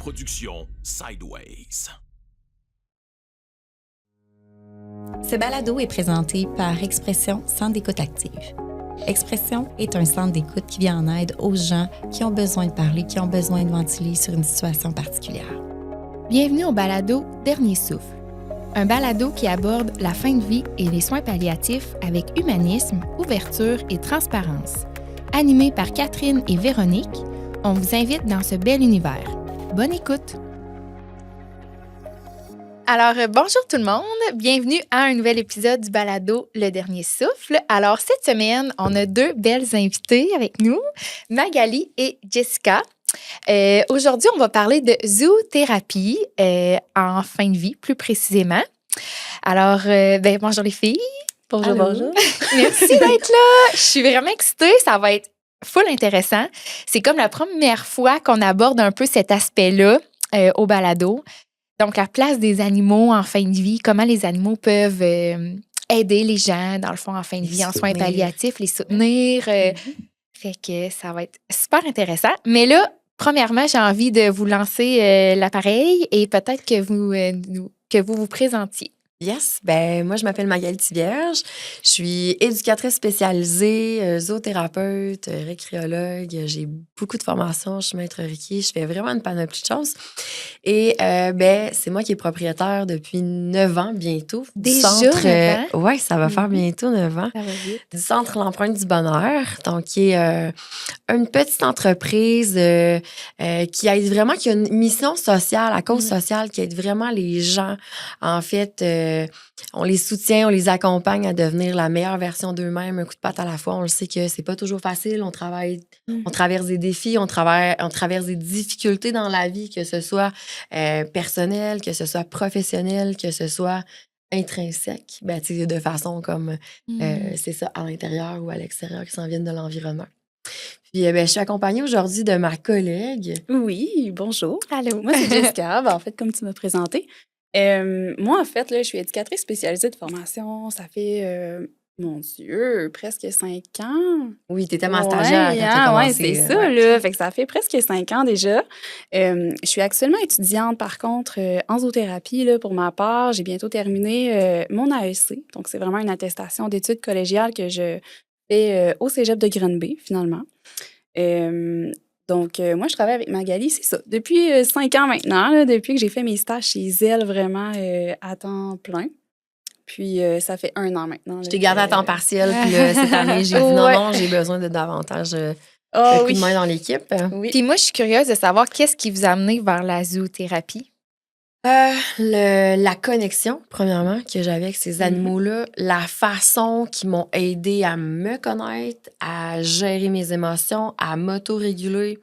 production Sideways. Ce balado est présenté par Expression Centre d'écoute active. Expression est un centre d'écoute qui vient en aide aux gens qui ont besoin de parler, qui ont besoin de ventiler sur une situation particulière. Bienvenue au balado Dernier souffle. Un balado qui aborde la fin de vie et les soins palliatifs avec humanisme, ouverture et transparence. Animé par Catherine et Véronique, on vous invite dans ce bel univers. Bonne écoute! Alors, bonjour tout le monde. Bienvenue à un nouvel épisode du balado Le Dernier Souffle. Alors, cette semaine, on a deux belles invitées avec nous, Magali et Jessica. Aujourd'hui, on va parler de zoothérapie en fin de vie, plus précisément. Alors, bonjour les filles. Bonjour, Allô. bonjour. Merci d'être là. Je suis vraiment excitée. Ça va être full intéressant. C'est comme la première fois qu'on aborde un peu cet aspect-là au balado. Donc, la place des animaux en fin de vie, comment les animaux peuvent aider les gens, dans le fond, en fin de vie, en soins palliatifs, les soutenir. Fait que ça va être super intéressant. Mais là, premièrement, j'ai envie de vous lancer l'appareil et peut-être que vous présentiez. Yes, moi je m'appelle Magali Thivierge, je suis éducatrice spécialisée, zoothérapeute, récréologue, j'ai beaucoup de formations, je suis maître Reiki, je fais vraiment une panoplie de choses. Et c'est moi qui est propriétaire depuis 9 ans bientôt. Déjà, du centre, 9 ans? Oui, ça va faire bientôt 9 ans. Ça va vite. Du centre L'Empreinte du Bonheur, donc qui est une petite entreprise qui aide vraiment, qui a une mission sociale, à cause sociale, qui aide vraiment les gens. En fait, on les soutient, on les accompagne à devenir la meilleure version d'eux-mêmes, un coup de patte à la fois. On le sait que c'est pas toujours facile. On travaille, on traverse des défis, on traverse des difficultés dans la vie, que ce soit personnel, que ce soit professionnel, que ce soit intrinsèque, de façon comme c'est ça, à l'intérieur ou à l'extérieur, qui s'en viennent de l'environnement. Puis, je suis accompagnée aujourd'hui de ma collègue. Oui, bonjour. Allô. Moi, c'est Jessica. En fait, comme tu m'as présenté. Moi, en fait, là, je suis éducatrice spécialisée de formation. Ça fait, mon Dieu, presque 5 ans. Oui, tu étais ma stagiaire quand tu as commencé. Oui, c'est ça, là. Fait que ça fait presque 5 ans déjà. Je suis actuellement étudiante, par contre, en zoothérapie, là, pour ma part. J'ai bientôt terminé mon AEC. Donc, c'est vraiment une attestation d'études collégiales que je fais au cégep de Grenby, finalement. Donc, moi, je travaille avec Magali, c'est ça, depuis 5 ans maintenant, là, depuis que j'ai fait mes stages chez elle vraiment à temps plein. Puis, ça fait 1 an maintenant. Je t'ai gardée à temps partiel, puis cette année, j'ai dit non, j'ai besoin de davantage de coup de main dans l'équipe. Oui. Puis moi, je suis curieuse de savoir qu'est-ce qui vous a amené vers la zoothérapie? La connexion, premièrement, que j'avais avec ces animaux-là, la façon qu'ils m'ont aidé à me connaître, à gérer mes émotions, à m'auto-réguler,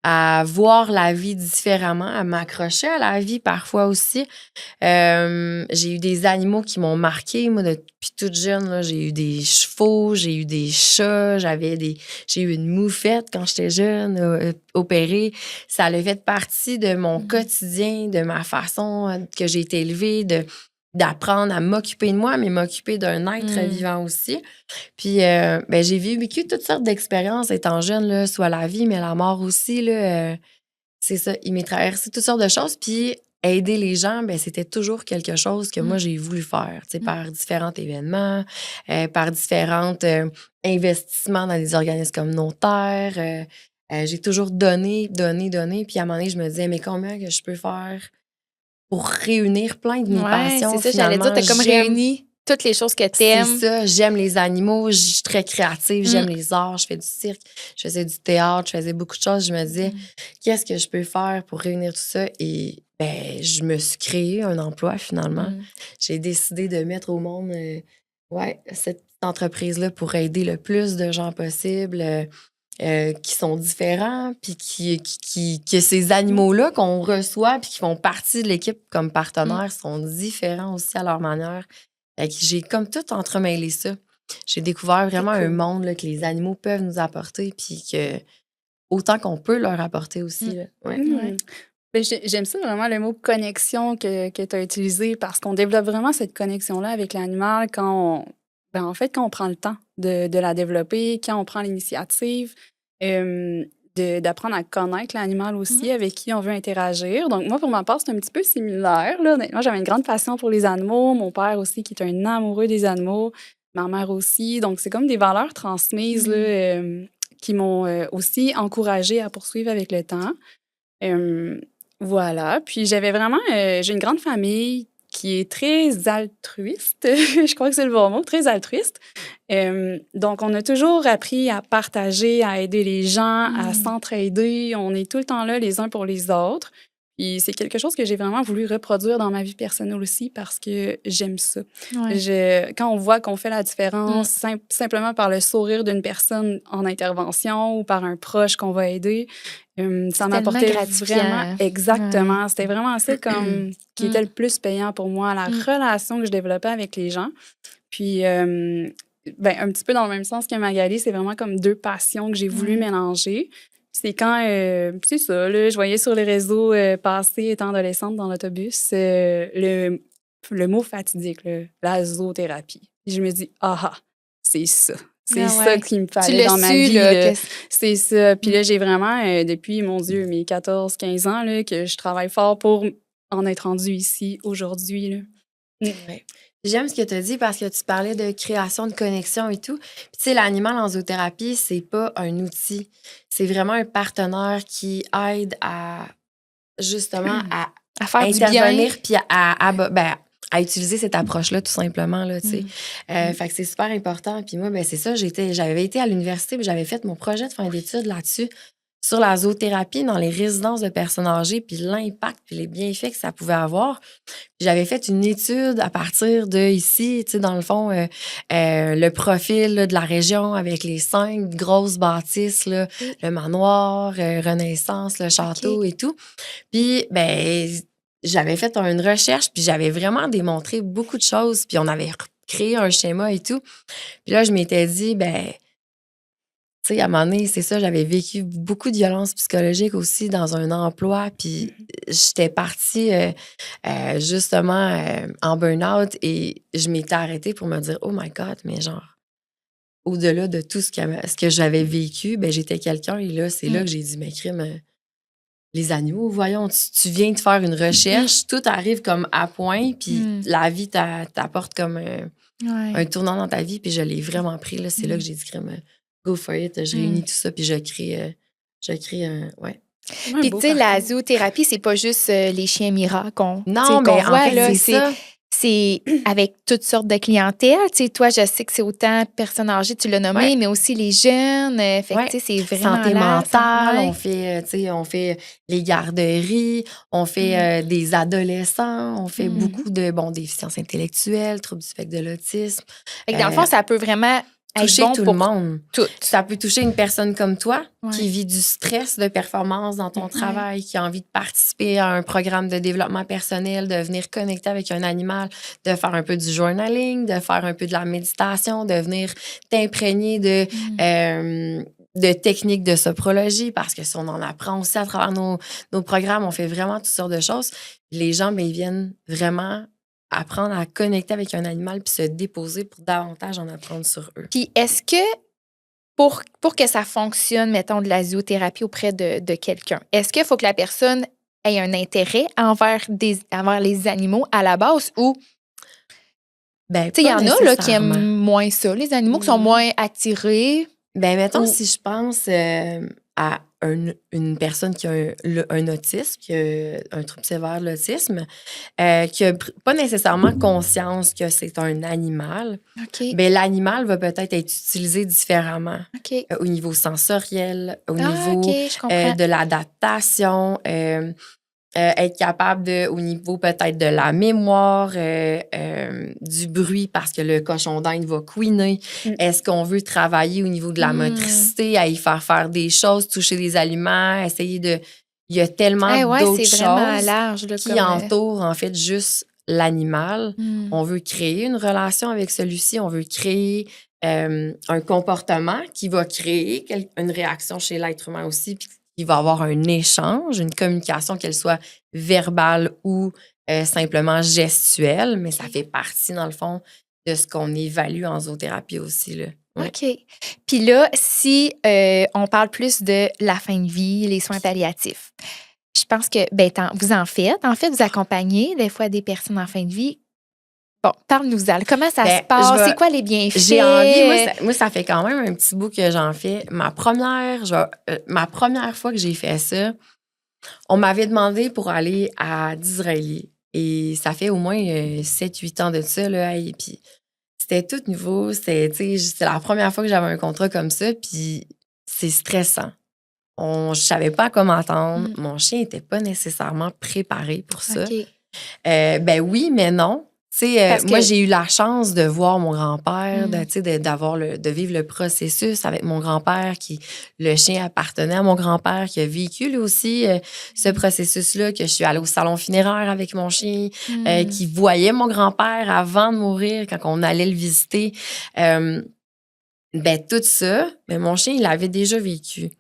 à voir la vie différemment, à m'accrocher à la vie parfois aussi. J'ai eu des animaux qui m'ont marqué. Moi, depuis toute jeune, là, j'ai eu des chevaux, j'ai eu des chats, j'ai eu une moufette quand j'étais jeune, opérée. Ça a fait partie de mon quotidien, de ma façon que j'ai été élevée, d'apprendre à m'occuper de moi, mais m'occuper d'un être vivant aussi. Puis, j'ai vécu toutes sortes d'expériences étant jeune, là, soit la vie, mais la mort aussi. Là, c'est ça, il m'est traversé toutes sortes de choses. Puis, aider les gens, c'était toujours quelque chose que moi, j'ai voulu faire, par différents événements, par différents investissements dans des organismes communautaires. J'ai toujours donné. Puis, à un moment donné, je me disais, mais combien que je peux faire pour réunir plein de mes passions? C'est ça, j'allais dire, t'as comme réuni toutes les choses que t'aimes. C'est ça, j'aime les animaux, je suis très créative, j'aime les arts, je fais du cirque, je faisais du théâtre, je faisais beaucoup de choses. Je me disais, qu'est-ce que je peux faire pour réunir tout ça? Et je me suis créé un emploi finalement. J'ai décidé de mettre au monde cette entreprise-là pour aider le plus de gens possible. Qui sont différents, puis que ces animaux-là qu'on reçoit puis qui font partie de l'équipe comme partenaires sont différents aussi à leur manière. Fait que j'ai comme tout entremêlé ça. J'ai découvert vraiment un monde là, que les animaux peuvent nous apporter puis que autant qu'on peut leur apporter aussi. Là. J'aime ça vraiment le mot connexion que tu as utilisé parce qu'on développe vraiment cette connexion-là avec l'animal quand on prend le temps de la développer, quand on prend l'initiative. d'apprendre à connaître l'animal aussi avec qui on veut interagir. Donc, moi, pour ma part, c'est un petit peu similaire. Là. Honnêtement, j'avais une grande passion pour les animaux. Mon père aussi, qui est un amoureux des animaux. Ma mère aussi. Donc, c'est comme des valeurs transmises là, qui m'ont aussi encouragée à poursuivre avec le temps. Voilà. Puis, j'ai une grande famille qui est très altruiste. Je crois que c'est le bon mot, très altruiste. Donc, on a toujours appris à partager, à aider les gens, à s'entraider. On est tout le temps là les uns pour les autres. Puis c'est quelque chose que j'ai vraiment voulu reproduire dans ma vie personnelle aussi parce que j'aime ça. Ouais. Quand on voit qu'on fait la différence simplement par le sourire d'une personne en intervention ou par un proche qu'on va aider, ça m'apportait vraiment... Exactement. Ouais. C'était vraiment ça comme qui était le plus payant pour moi, la relation que je développais avec les gens. Puis, un petit peu dans le même sens que Magali, c'est vraiment comme deux passions que j'ai voulu mélanger. C'est quand, c'est ça, là, je voyais sur les réseaux passer, étant adolescente, dans l'autobus, le mot fatidique, là, la zoothérapie. Et je me dis, c'est ça. C'est ça qu'il me fallait dans ma vie. Là, c'est ça. Puis là, j'ai vraiment, depuis, mon Dieu, mes 14-15 ans, là, que je travaille fort pour en être rendue ici aujourd'hui. Là. Ouais. J'aime ce que tu as dit parce que tu parlais de création de connexion et tout. Puis, tu sais, l'animal en zoothérapie, c'est pas un outil. C'est vraiment un partenaire qui aide à, justement, à faire intervenir du bien. puis à utiliser cette approche-là, tout simplement, là, tu sais. Fait que c'est super important. Puis moi, c'est ça, j'avais été à l'université puis j'avais fait mon projet de fin d'études là-dessus, sur la zoothérapie dans les résidences de personnes âgées, puis l'impact, puis les bienfaits que ça pouvait avoir. Puis j'avais fait une étude à partir de ici, tu sais, dans le fond, le profil là, de la région avec les 5 grosses bâtisses, là, le manoir, Renaissance, le château et tout. Puis, j'avais fait une recherche, puis j'avais vraiment démontré beaucoup de choses, puis on avait créé un schéma et tout. Puis là, je m'étais dit, tu sais, à un moment donné, c'est ça, j'avais vécu beaucoup de violences psychologiques aussi dans un emploi, puis j'étais partie justement en burn-out et je m'étais arrêtée pour me dire « Oh my God! » Mais genre, au-delà de tout ce que j'avais vécu, j'étais quelqu'un et là, c'est là que j'ai dit « Mais crime, les animaux, voyons, tu viens de faire une recherche, tout arrive comme à point, puis la vie t'apporte comme un tournant dans ta vie, puis je l'ai vraiment pris, là, c'est là que j'ai dit « Crime, go for it, je réunis tout ça, puis je crée un... » Ouais. Puis, tu sais, la zoothérapie, c'est pas juste les chiens miracles qu'on voit, en fait, là, c'est ça. C'est avec toutes sortes de clientèle. Tu sais, toi, je sais que c'est autant personnes âgées, tu l'as nommé, mais aussi les jeunes. Fait que, tu sais, c'est vraiment santé mentale, on fait les garderies, on fait des adolescents, on fait beaucoup de, déficiences intellectuelles, troubles du spectre de l'autisme. Fait que dans le fond, ça peut vraiment toucher bon tout le monde. Tout. Ça peut toucher une personne comme toi qui vit du stress de performance dans ton travail, qui a envie de participer à un programme de développement personnel, de venir connecter avec un animal, de faire un peu du journaling, de faire un peu de la méditation, de venir t'imprégner de techniques de sophrologie, parce que si on en apprend aussi à travers nos programmes, on fait vraiment toutes sortes de choses. Les gens, ils viennent vraiment apprendre à connecter avec un animal puis se déposer pour davantage en apprendre sur eux. Puis est-ce que pour que ça fonctionne, mettons, de la zoothérapie auprès de quelqu'un, est-ce qu'il faut que la personne ait un intérêt envers les animaux à la base ou... tu sais, il y en a là, qui aiment moins ça, les animaux qui sont moins attirés. Mettons, si je pense à une personne qui a un autisme, qui a un trouble sévère de l'autisme, qui n'a pas nécessairement conscience que c'est un animal, l'animal va peut-être être utilisé différemment au niveau sensoriel, au niveau de l'adaptation, être capable au niveau peut-être de la mémoire, du bruit parce que le cochon d'Inde va couiner. Est-ce qu'on veut travailler au niveau de la motricité, à y faire des choses, toucher des aliments, essayer de... Il y a tellement d'autres choses large, là, qui entourent en fait juste l'animal. On veut créer une relation avec celui-ci, on veut créer un comportement qui va créer une réaction chez l'être humain aussi, puis il va y avoir un échange, une communication, qu'elle soit verbale ou simplement gestuelle, mais ça fait partie, dans le fond, de ce qu'on évalue en zoothérapie aussi, là. Ouais. OK. Puis là, si on parle plus de la fin de vie, les soins palliatifs, je pense que vous en faites. En fait, vous accompagnez des fois des personnes en fin de vie. Bon, parle-nous-en. Comment ça se passe? C'est quoi les bienfaits? J'ai envie. Moi, ça fait quand même un petit bout que j'en fais. Ma première fois que j'ai fait ça, on m'avait demandé pour aller à Disraeli. Et ça fait au moins 7-8 ans de ça, là. Et puis, c'était tout nouveau. C'était la première fois que j'avais un contrat comme ça. Puis, c'est stressant. Je savais pas à quoi m'attendre. Mon chien n'était pas nécessairement préparé pour ça. OK. Oui, mais non. Moi, j'ai eu la chance de voir mon grand-père, de vivre le processus avec mon grand-père, le chien appartenait à mon grand-père, qui a vécu lui aussi ce processus-là, que je suis allée au salon funéraire avec mon chien, qui voyait mon grand-père avant de mourir, quand on allait le visiter. Tout ça, mais mon chien, il l'avait déjà vécu.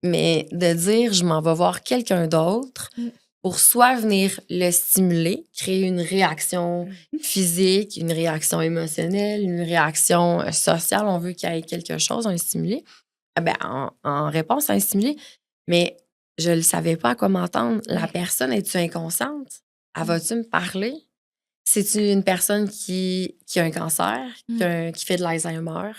Mais de dire, je m'en vais voir quelqu'un d'autre pour soit venir le stimuler, créer une réaction physique, une réaction émotionnelle, une réaction sociale, on veut qu'il y ait quelque chose, un stimulé, en réponse à un stimulé. Mais je ne savais pas à quoi m'entendre. La personne, es-tu inconsciente? Elle va-tu me parler? C'est-tu une personne qui a un cancer, qui fait de l'Alzheimer?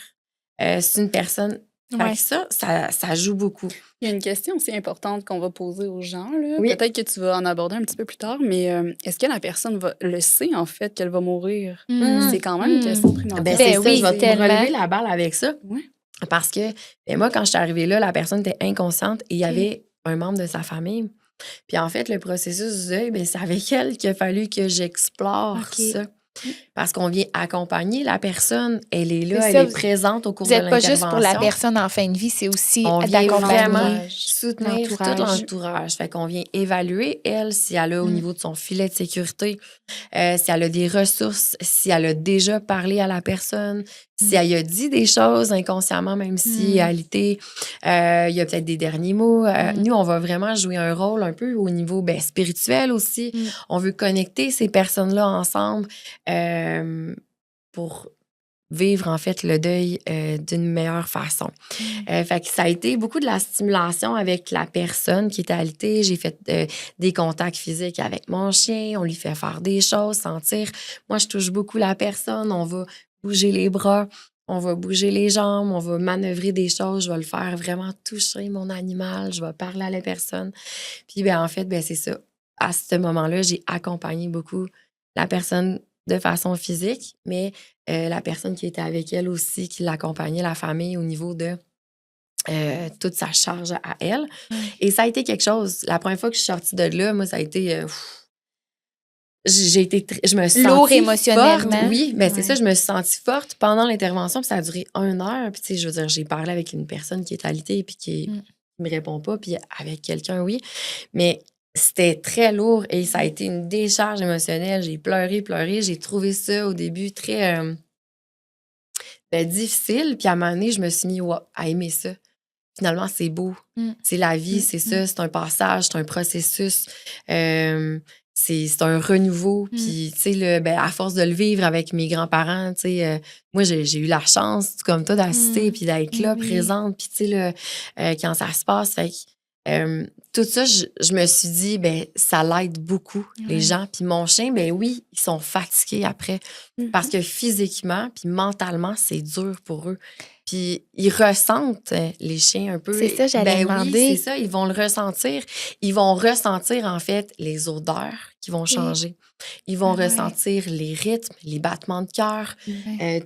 C'est une personne... Fait que ça joue beaucoup. Il y a une question aussi importante qu'on va poser aux gens. Là. Oui. Peut-être que tu vas en aborder un petit peu plus tard, mais est-ce que la personne le sait, en fait, qu'elle va mourir? C'est quand même une question primordiale. C'est ça, oui, je vais te tellement. relever la balle avec ça. Oui. Parce que moi, quand je suis arrivée là, la personne était inconsciente et il y avait un membre de sa famille. Puis en fait, le processus du deuil, c'est avec elle qu'il a fallu que j'explore ça. Parce qu'on vient accompagner la personne. Elle est là, elle est présente au cours de l'intervention. Vous n'êtes pas juste pour la personne en fin de vie, c'est aussi on vient vraiment d'accompagner soutenir tout l'entourage. Fait qu'on vient évaluer, elle, si elle a au niveau de son filet de sécurité, si elle a des ressources, si elle a déjà parlé à la personne, si elle a dit des choses inconsciemment, même si elle était, il y a peut-être des derniers mots. Nous, on va vraiment jouer un rôle un peu au niveau spirituel aussi. On veut connecter ces personnes-là ensemble pour vivre, en fait, le deuil d'une meilleure façon. Fait que ça a été beaucoup de la stimulation avec la personne qui était alitée. J'ai fait des contacts physiques avec mon chien. On lui fait faire des choses, sentir. Moi, je touche beaucoup la personne. On va bouger les bras, on va bouger les jambes, on va manœuvrer des choses. Je vais le faire vraiment toucher mon animal. Je vais parler à la personne. Puis, en fait, c'est ça. À ce moment-là, j'ai accompagné beaucoup la personne de façon physique, mais la personne qui était avec elle aussi, qui l'accompagnait, la famille, au niveau de toute sa charge à elle. Et ça a été quelque chose. La première fois que je suis sortie de là, moi, ça a été... je me suis lourd sentie émotionnellement. Forte. Oui, c'est ça, je me suis sentie forte pendant l'intervention, puis ça a duré 1 heure. Puis, tu sais, je veux dire, j'ai parlé avec une personne qui est alitée, puis qui me répond pas, puis avec quelqu'un, oui. Mais c'était très lourd et ça a été une décharge émotionnelle. J'ai pleuré. J'ai trouvé ça au début très difficile. Puis à un moment donné, je me suis mis à aimer ça. Finalement, c'est beau. C'est la vie, c'est ça. C'est un passage, c'est un processus. C'est un renouveau. Puis, tu sais, à force de le vivre avec mes grands-parents, tu sais, moi, j'ai eu la chance, comme toi, d'assister puis d'être là, présente. Puis, tu sais, quand ça se passe, fait que tout ça, je me suis dit, ça l'aide beaucoup, les gens. Puis mon chien, oui, ils sont fatigués après. Parce que physiquement puis mentalement, c'est dur pour eux. Puis ils ressentent, les chiens, un peu. C'est ça, j'allais demander. Oui, c'est ça, ils vont le ressentir. Ils vont ressentir, en fait, les odeurs qui vont changer. Ils vont ressentir les rythmes, les battements de cœur,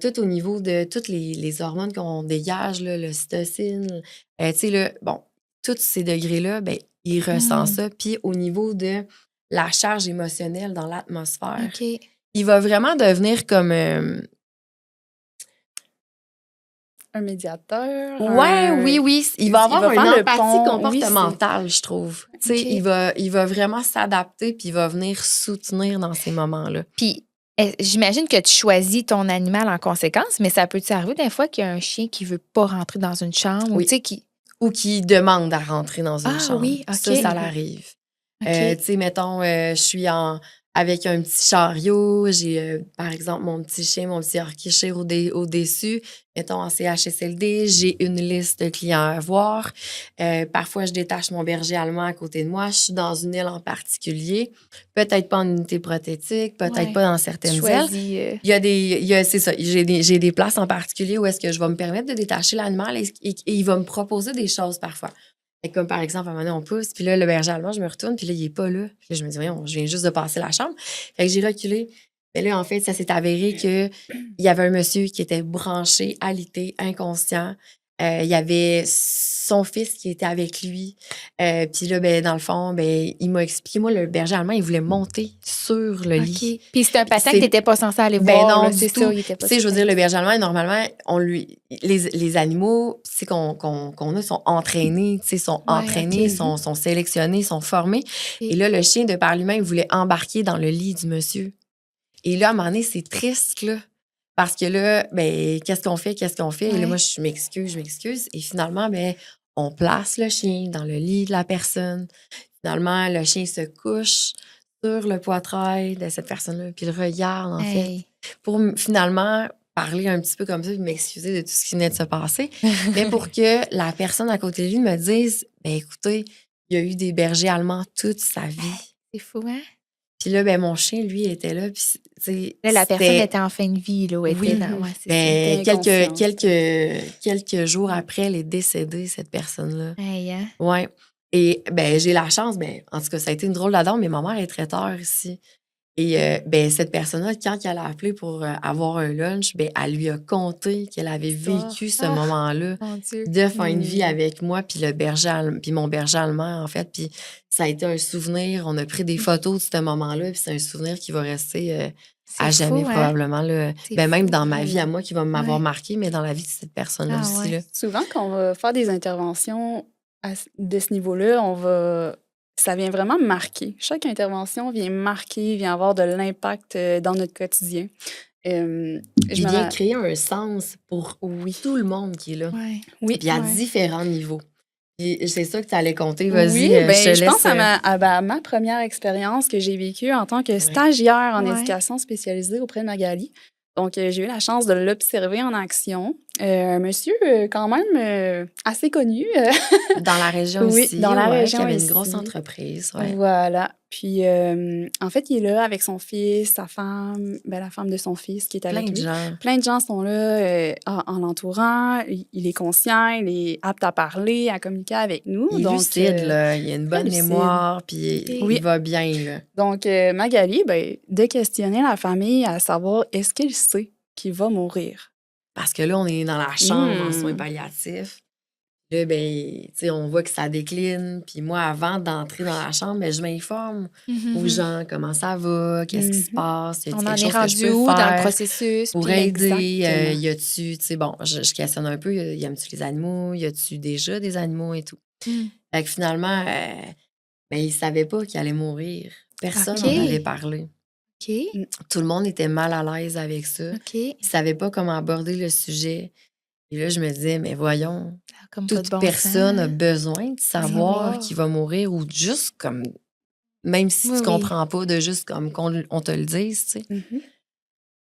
tout au niveau de toutes les hormones qu'on dégage, là, l'ocytocine. Tu sais, tous ces degrés-là, ils ressentent ça. Puis au niveau de la charge émotionnelle dans l'atmosphère, il va vraiment devenir comme... un médiateur. Oui. Il va avoir une empathie comportementale, je trouve. Il va vraiment s'adapter puis il va venir soutenir dans ces moments-là. Puis, j'imagine que tu choisis ton animal en conséquence, mais ça peut arriver des fois qu'il y a un chien qui veut pas rentrer dans une chambre ou qui demande à rentrer dans une chambre. Oui, Ça l'arrive. OK. Tu sais, mettons, je suis avec un petit chariot, j'ai, par exemple, mon petit chien, mon petit Yorkshire au-dessus. Mettons, en CHSLD, j'ai une liste de clients à voir. Parfois, je détache mon berger allemand à côté de moi. Je suis dans une île en particulier. Peut-être pas en unité prothétique, peut-être Ouais. pas dans Tu certaines ailes. choisis. C'est ça, j'ai des places en particulier où est-ce que je vais me permettre de détacher l'animal et il va me proposer des choses parfois. Fait que comme par exemple, à un moment donné, on pousse, puis là, le berger allemand, je me retourne, puis là, il est pas là. Puis là, je me dis, voyons, je viens juste de passer la chambre. Fait que j'ai reculé. Mais là, en fait, ça s'est avéré qu'il y avait un monsieur qui était branché, alité, inconscient. Il y avait son fils qui était avec lui. Puis là, ben, dans le fond, ben, il m'a expliqué, moi, le berger allemand, il voulait monter sur le lit. OK. Puis c'est un patient que C'est- tu n'étais pas censé aller Ben voir, non, là, du c'est tout. ça. Il était Tu pas sais, je veux supposé. dire, le berger allemand, normalement, les animaux, tu sais, qu'on a sont entraînés, tu sais, sont Ouais, entraînés, OK. sont sélectionnés, sont formés. Et là, le chien, de par lui-même, voulait embarquer dans le lit du monsieur. Et là, à un moment donné, c'est triste, là. Parce que là, ben, qu'est-ce qu'on fait? Et là, Ouais. moi, je m'excuse. Et finalement, ben, on place le chien dans le lit de la personne. Finalement, le chien se couche sur le poitrail de cette personne-là, puis il regarde, en fait, Hey. pour finalement parler un petit peu comme ça, puis m'excuser de tout ce qui venait de se passer. Mais pour que la personne à côté de lui me dise, ben écoutez, il y a eu des bergers allemands toute sa vie. C'est fou, hein? Puis là, ben mon chien, lui, était là, puis tu sais, Là, la personne c'était- était en fin de vie, là, où elle Oui. était dans. Ouais, c'est Ben, C'était inconscient. quelques jours après, elle est décédée, cette personne-là. ça. Hey, hein? Ouais. Et ben, j'ai la chance, ben, en tout cas, ça a été une drôle d'adon, mais ma mère est traiteur ici. Et ben, cette personne-là, quand elle a appelé pour avoir un lunch, ben, elle lui a conté qu'elle avait L'histoire. vécu ce Ah, moment-là Mon Dieu. de fin de vie Mm. avec moi, puis puis mon berger allemand, en fait. Puis ça a été un souvenir. On a pris des photos de ce moment-là, puis c'est un souvenir qui va rester à C'est jamais, fou, hein? probablement. Là. C'est Ben, même fou. dans ma vie à moi, qui va m'avoir Ouais. marqué, mais dans la vie de cette personne-là Ah, aussi. ouais. Là. Souvent, quand on va faire des interventions de ce niveau-là, ça vient vraiment marquer. Chaque intervention vient marquer, vient avoir de l'impact dans notre quotidien. Je Il me vient ra- créer un sens pour tout le monde qui est là. Ouais. Oui, Puis à Ouais. différents niveaux. Puis c'est ça que tu allais compter. Vas-y, oui, je te ben, je laisse. pense à ma première expérience que j'ai vécue en tant que stagiaire en Ouais. éducation spécialisée auprès de Magali. Donc, j'ai eu la chance de l'observer en action. Un monsieur quand même assez connu. Dans la région Oui, ici, dans la ouais, région qui avait une ici. grosse entreprise. Ouais. Voilà. Puis, en fait, il est là avec son fils, sa femme, ben, la femme de son fils qui est Plein avec de lui. gens. Plein de gens sont là en l'entourant. Il est conscient, il est apte à parler, à communiquer avec nous. Il est Donc, lucide, là. Il a une bonne lucide. mémoire, puis Oui. il va bien, là. Donc, Magali, ben, de questionner la famille à savoir est-ce qu'il sait qu'il va mourir? Parce que là, on est dans la chambre en soins Hmm. palliatifs. Là, ben, tu sais, on voit que ça décline. Puis moi, avant d'entrer dans la chambre, ben, je m'informe aux Mhm. gens comment ça va, qu'est-ce qui se Mhm. passe, y a On en quelque est chose que je rendu peux où dans le faire processus? pour puis- aider. Exactement. Y a-tu, tu sais, bon, je questionne un peu, y a-tu les animaux, y a-tu déjà des animaux et tout. Mm. Fait que finalement, ben, il savait pas qu'il allait mourir. Personne OK. n'en avait parlé. OK. Tout le monde était mal à l'aise avec ça. OK. Il savait pas comment aborder le sujet. Et là, je me disais, mais voyons, Comme pas de toute bon personne sens. a besoin de savoir Savoir. qu'il va mourir ou juste comme, même si Oui, tu oui. comprends pas, de juste comme qu'on te le dise, tu sais. Mhm.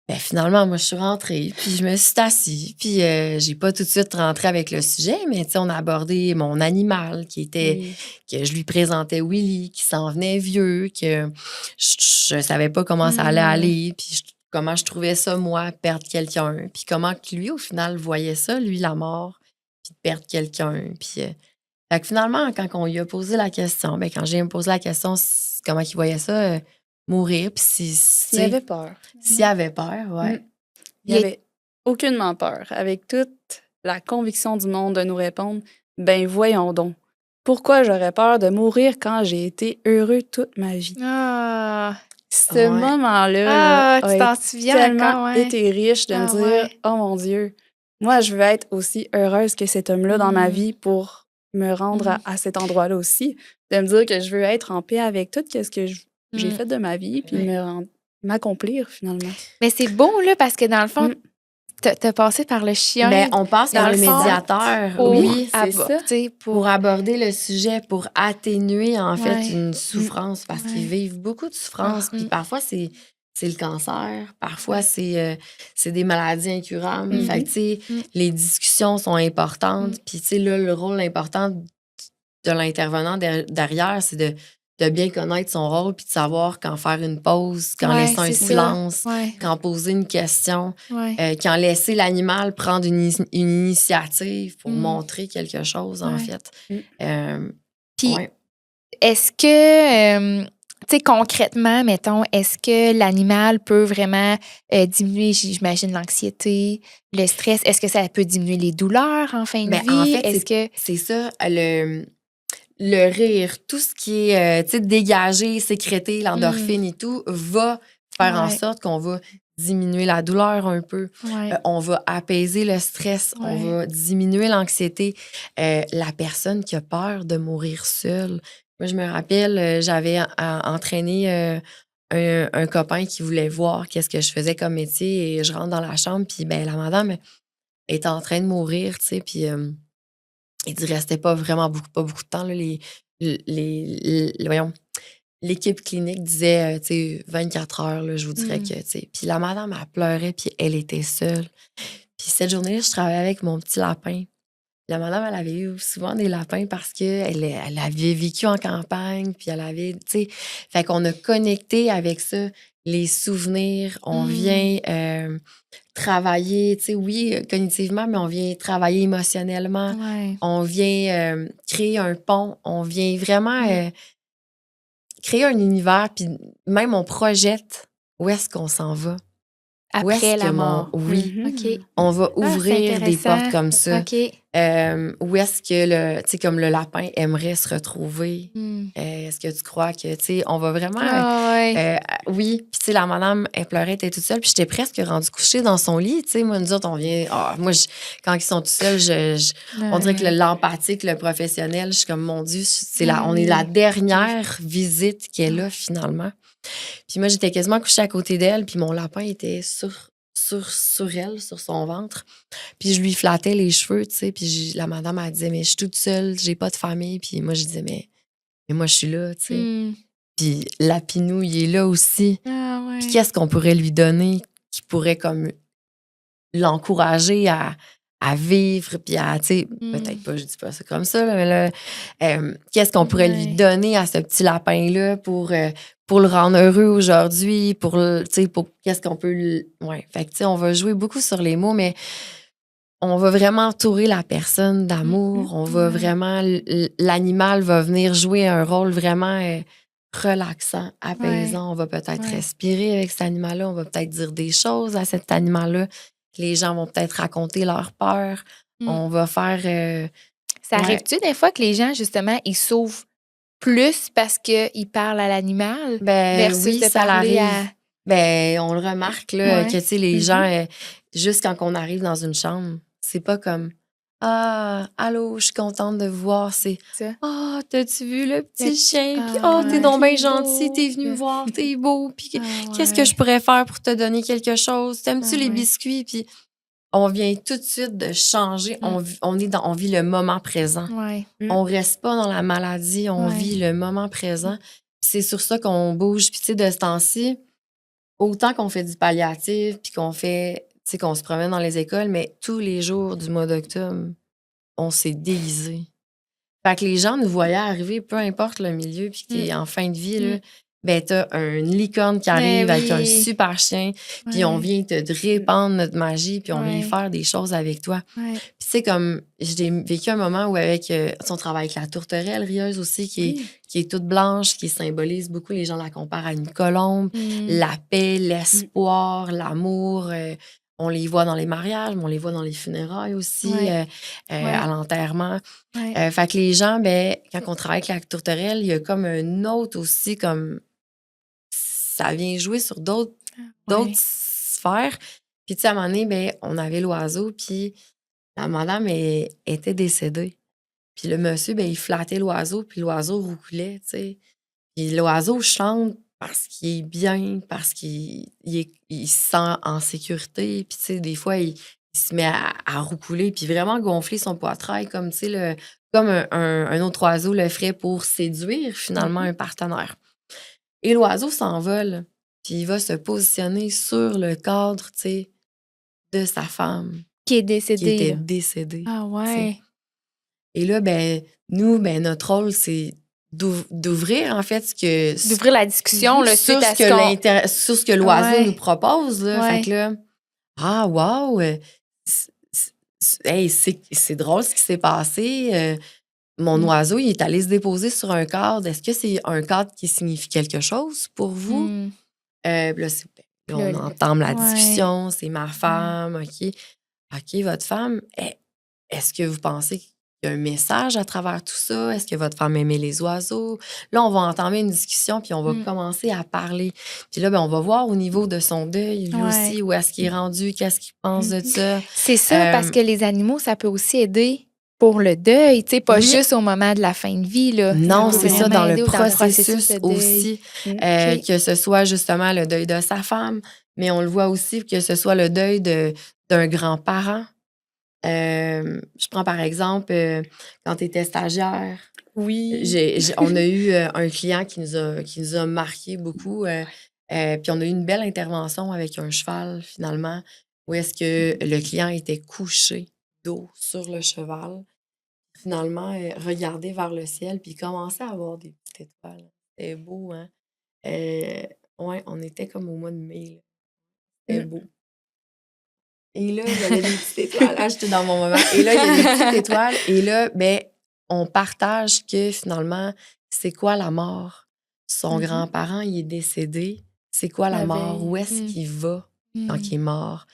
Ben, finalement, moi, je suis rentrée, puis je me suis assise, puis j'ai pas tout de suite rentré avec le sujet, mais tu sais, on a abordé mon animal qui était, Oui. que je lui présentais Willy, qui s'en venait vieux, que je savais pas comment ça allait Mm. aller, puis comment je trouvais ça, moi, perdre quelqu'un, puis comment que lui, au final, voyait ça, lui, la mort, puis de perdre quelqu'un, puis... fait que finalement, quand on lui a posé la question, ben quand j'ai posé la question, comment il voyait ça, mourir, puis S'il avait peur. s'il avait peur, ouais. Il avait aucunement peur. Avec toute la conviction du monde de nous répondre, ben voyons donc. Pourquoi j'aurais peur de mourir quand j'ai été heureux toute ma vie? Ah, Ce Ouais. moment-là tu a t'en souviens tellement encore, ouais. été riche de Ah, me dire, ouais. oh mon Dieu, moi je veux être aussi heureuse que cet homme-là dans ma Mm. vie pour me rendre Mm. à cet endroit-là aussi. De me dire que je veux être en paix avec tout ce que j'ai Mm. fait de ma vie, puis Ouais. m'accomplir finalement. Mais c'est beau, là, parce que dans le fond, Mm. t'as passé par le chien. Mais on passe dans par le le fond, médiateur. pour Oui, c'est abo- ça. tu sais, Pour aborder le sujet, pour atténuer, en fait, Ouais. une souffrance, parce Ouais. qu'ils vivent beaucoup de souffrance. Puis parfois, c'est le cancer. Parfois, c'est des maladies incurables. Mhm. Fait que, tu sais, les discussions sont importantes. Puis, tu sais, là, le rôle important de l'intervenant derrière, c'est de bien connaître son rôle puis de savoir quand faire une pause, quand Ouais, laisser un c'est ça. silence, Ouais. quand poser une question, Ouais. quand laisser l'animal prendre une initiative pour Mm. montrer quelque chose, en Ouais. fait. Puis, Ouais. est-ce que, tu sais, concrètement, mettons, est-ce que l'animal peut vraiment diminuer, j'imagine, l'anxiété, le stress? Est-ce que ça peut diminuer les douleurs en fin de Ben, vie? en fait, Est-ce que... c'est ça, le rire, tout ce qui est tu sais, dégagé, sécrété, l'endorphine et tout, va faire en Ouais. sorte qu'on va diminuer la douleur un peu. Ouais. On va apaiser le stress, on Ouais. va diminuer l'anxiété. La personne qui a peur de mourir seule. Moi, je me rappelle, j'avais entraîné un copain qui voulait voir qu'est-ce que je faisais comme métier et je rentre dans la chambre, puis ben, la madame est en train de mourir, tu sais, puis il ne restait pas vraiment pas beaucoup de temps. Là, voyons, l'équipe clinique disait, tu sais, 24 heures, là, je vous dirais que, tu sais. Puis la madame, elle pleurait, puis elle était seule. Puis cette journée-là, je travaillais avec mon petit lapin. La madame, elle avait eu souvent des lapins parce qu'elle elle avait vécu en campagne, puis elle avait, tu sais, fait qu'on a connecté avec ça, les souvenirs. On vient travailler, tu sais, oui, cognitivement, mais on vient travailler émotionnellement. Ouais. On vient créer un pont. On vient vraiment créer un univers, puis même on projette où est-ce qu'on s'en va. Où est-ce Après que la mort. Oui. OK. On va Ah, c'est ouvrir des intéressant. portes comme ça. OK. Où est-ce que tu sais, comme le lapin aimerait se retrouver? Mm. Est-ce que tu crois que, tu sais, on va vraiment. Ah, ouais. Oui. Puis, tu sais, la madame, elle pleurait, elle était toute seule. Puis, j'étais presque rendue couchée dans son lit. Tu sais, moi, nous autres, on vient. Moi, quand ils sont tout seuls, on dirait que l'empathique, le professionnel, je suis comme, mon Dieu, on est la dernière visite qu'elle a, finalement. Puis, moi, j'étais quasiment couchée à côté d'elle. Puis, mon lapin était sur elle, sur son ventre. Puis je lui flattais les cheveux, tu sais. Puis la madame, elle disait, mais je suis toute seule, j'ai pas de famille. Puis moi, je disais, mais moi, je suis là, tu sais. Mm. Puis Lapinou, il est là aussi. Ah, ouais. Puis qu'est-ce qu'on pourrait lui donner qui pourrait comme l'encourager à vivre, puis à, tu sais, peut-être pas, je dis pas ça comme ça, là, mais là, qu'est-ce qu'on pourrait lui donner à ce petit lapin-là pour le rendre heureux aujourd'hui, pour qu'est-ce qu'on peut... Ouais, fait que, tu sais, on va jouer beaucoup sur les mots, mais on va vraiment entourer la personne d'amour, on va vraiment... L'animal va venir jouer un rôle vraiment relaxant, apaisant. On va peut-être respirer avec cet animal-là, on va peut-être dire des choses à cet animal-là. Les gens vont peut-être raconter leur peur. On va faire... Ça arrive-tu des fois que les gens, justement, ils s'ouvrent plus parce qu'ils parlent à l'animal versus oui, de ça parler arrive. On le remarque, là, que, tu sais, les gens, juste quand on arrive dans une chambre, c'est pas comme « Ah, allô, je suis contente de vous voir. » C'est « Ah, t'as-tu vu le petit chien? Puis t'es donc bien gentil, t'es venu me voir, t'es beau. Puis qu'est-ce que je pourrais faire pour te donner quelque chose? T'aimes-tu les biscuits? » Puis on vient tout de suite de changer. On vit le moment présent. On reste pas dans la maladie, on vit le moment présent. C'est sur ça qu'on bouge. Puis tu sais, de ce temps-ci, autant qu'on fait du palliatif, puis qu'on fait, tu sais, qu'on se promène dans les écoles, mais tous les jours du mois d'octobre, on s'est déguisé. Fait que les gens nous voyaient arriver, peu importe le milieu, puis qui est en fin de vie, là, t'as une licorne qui arrive avec un super chien, puis on vient te répandre notre magie, puis on vient faire des choses avec toi. Puis c'est comme, j'ai vécu un moment où on travaille avec la tourterelle rieuse aussi, qui est toute blanche, qui symbolise beaucoup, les gens la comparent à une colombe, la paix, l'espoir, l'amour. On les voit dans les mariages, mais on les voit dans les funérailles aussi, à l'enterrement. Fait que les gens, quand on travaille avec la tourterelle, il y a comme un autre aussi, comme ça vient jouer sur d'autres sphères. Puis, tu sais, à un moment donné, on avait l'oiseau, puis la madame était décédée. Puis le monsieur, il flattait l'oiseau, puis l'oiseau roucoulait, tu sais. Puis l'oiseau chante parce qu'il est bien, parce il se sent en sécurité. Puis, tu sais, des fois, il se met à roucouler, puis vraiment gonfler son poitrail comme, tu sais, comme un autre oiseau le ferait pour séduire, finalement, un partenaire. Et l'oiseau s'envole, puis il va se positionner sur le cadre, tu sais, de sa femme Qui est qui décédé. était là. décédée. Ah tu sais. ouais. Et là, nous, notre rôle, c'est d'ouvrir, en fait, D'ouvrir la discussion là, sur suite à sur ce que l'oiseau Ouais. nous propose. Là. Ouais. Fait que là, ah, wow! Hey, c'est drôle ce qui s'est passé. Mon oiseau, il est allé se déposer sur un cadre. Est-ce que c'est un cadre qui signifie quelque chose pour vous? Hmm. Là, là, on Le- entame la ouais. discussion. C'est ma femme, OK. OK, votre femme, est-ce que vous pensez qu'il y a un message à travers tout ça? Est-ce que votre femme aimait les oiseaux? Là, on va entamer une discussion, puis on va commencer à parler. Puis là, on va voir au niveau de son deuil, lui Ouais. aussi, où est-ce qu'il est rendu, qu'est-ce qu'il pense de ça. C'est ça, parce que les animaux, ça peut aussi aider pour le deuil, tu sais, pas Oui. juste au moment de la fin de vie. Là. Non, peut c'est ça, vraiment dans le aider processus de deuil. aussi, OK. que ce soit justement le deuil de sa femme, mais on le voit aussi que ce soit le deuil d'un grand-parent. Je prends par exemple, quand tu étais stagiaire, Oui. on a eu un client qui nous a marqué beaucoup, puis on a eu une belle intervention avec un cheval, finalement, où est-ce que le client était couché dos sur le cheval. Finalement, regardait vers le ciel, puis il commençait à avoir des petites étoiles. C'était beau, hein? Ouais, on était comme au mois de mai, là. C'était beau. Et là, il y avait des petites étoiles. Ah, j'étais dans mon moment. Et là, il y a des petites étoiles. Et là, on partage que finalement, c'est quoi la mort? Son grand-parent, il est décédé. C'est quoi la La mort? veille. Où est-ce qu'il va quand il est mort?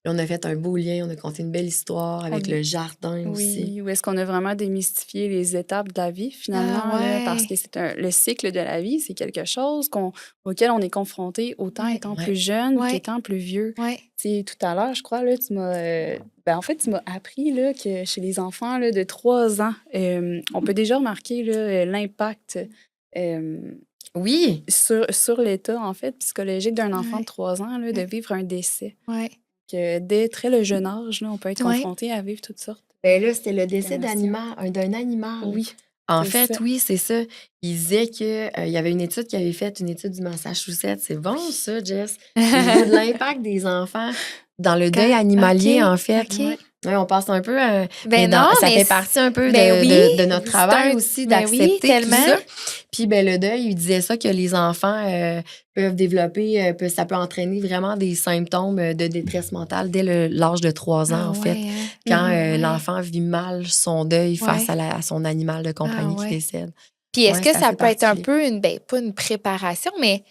Puis on a fait un beau lien, on a conté une belle histoire avec le jardin aussi. Oui, où est-ce qu'on a vraiment démystifié les étapes de la vie, finalement, Ah là, ouais. parce que le cycle de la vie, c'est quelque chose auquel on est confronté autant Ouais. étant Ouais. plus jeune Ouais. qu'étant plus vieux. Ouais. C'est tout à l'heure, je crois, là, tu m'as... en fait, tu m'as appris là, que chez les enfants là, de 3 ans, on peut déjà remarquer là, l'impact Oui, sur l'état, en fait, psychologique d'un enfant Ouais. de 3 ans là, de Ouais. vivre un décès. Ouais. Que dès très le jeune âge, là, on peut être Ouais. confronté à vivre toutes sortes. là, c'était le décès d'émotions. d'un animal. Oui. En c'est fait, ça. oui, c'est ça. Il disait qu'il y avait une étude qui avait fait, une étude du Massachusetts. C'est bon, ça, Jess. Au niveau de l'impact des enfants dans le deuil animalier, OK, en fait. OK. Ouais, on passe un peu mais Ben non, ça mais fait partie un peu ben oui, de notre c'est travail un- aussi, ben oui, d'accepter tout tellement. ça. Puis le deuil, il disait ça, que les enfants peuvent développer, ça peut entraîner vraiment des symptômes de détresse mentale dès l'âge de 3 ans, Ah en fait. ouais, hein? Quand Ouais. l'enfant vit mal son deuil face Ouais. à son animal de compagnie ouais. qui décède. Puis est-ce Ouais, que c'est ça assez peut être un particulier. peu pas une préparation, mais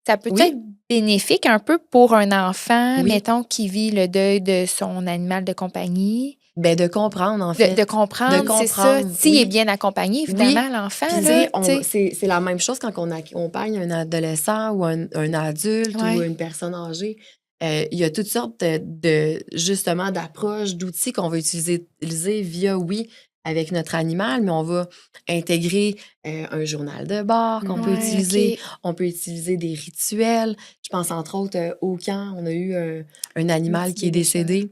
ça peut Oui. être bénéfique un peu pour un enfant, Oui. mettons, qui vit le deuil de son animal de compagnie, De comprendre, en fait. de comprendre, c'est ça. comprendre, S'il est oui. bien accompagné, évidemment, l'enfant, Puis, tu là, sais, tu sais. c'est la même chose quand on accompagne un adolescent ou un adulte ou Ouais. une personne âgée. Il y a toutes sortes justement, d'approches, d'outils qu'on va utiliser via, oui, avec notre animal, mais on va intégrer un journal de bord qu'on peut Ouais, utiliser. OK. On peut utiliser des rituels. Je pense, entre autres, au camp, on a eu un animal petit qui est bébé chat. décédé.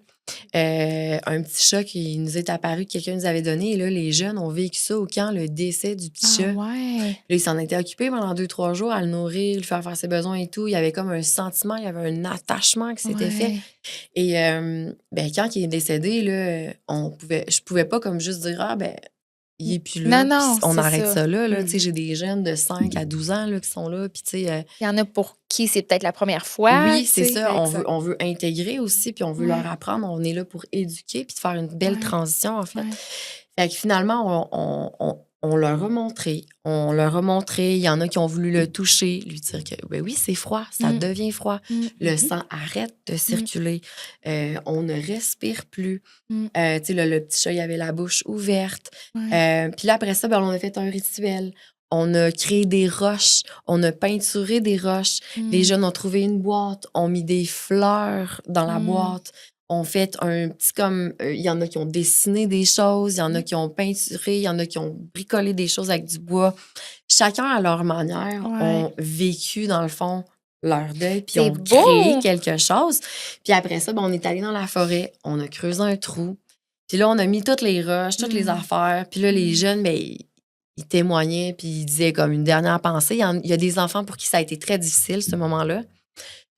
Un petit chat qui nous est apparu, que quelqu'un nous avait donné. Et là, les jeunes ont vécu ça au camp, le décès du petit Ah chat. ouais. Là, ils s'en étaient occupés pendant 2-3 jours à le nourrir, lui faire ses besoins et tout. Il y avait comme un sentiment, il y avait un attachement qui s'était fait. Ouais. Et quand il est décédé, là, je pouvais pas comme juste dire, ah, il est plus là. Non, puis on c'est arrête ça là. Mm. Tu sais, j'ai des jeunes de 5 à 12 ans là, qui sont là. Puis, tu sais, Il y en a pour qui c'est peut-être la première fois. oui, tu c'est sais. ça. Exact. On veut intégrer aussi, puis on veut Ouais. leur apprendre. On est là pour éduquer, puis de faire une belle Ouais. transition, en fait. Ouais. Fait que finalement, on leur a montré. On leur a montré. Il y en a qui ont voulu le toucher, lui dire que, ben oui, c'est froid, ça devient froid. Le sang arrête de circuler. On ne respire plus. Tu sais, le petit chat, il avait la bouche ouverte. Ouais. Puis là, après ça, on a fait un rituel. On a créé des roches. On a peinturé des roches. Les jeunes ont trouvé une boîte. On mis des fleurs dans la boîte. ont fait un petit comme... Il y en a qui ont dessiné des choses, il y en a qui ont peinturé, il y en a qui ont bricolé des choses avec du bois. Chacun, à leur manière, Ouais. ont vécu, dans le fond, leur deuil, puis C'est ont beau! créé quelque chose. Puis après ça, on est allé dans la forêt, on a creusé un trou. Puis là, on a mis toutes les roches, toutes les affaires. Puis là, les jeunes, ils témoignaient, puis ils disaient comme une dernière pensée. Il y a des enfants pour qui ça a été très difficile, ce moment-là.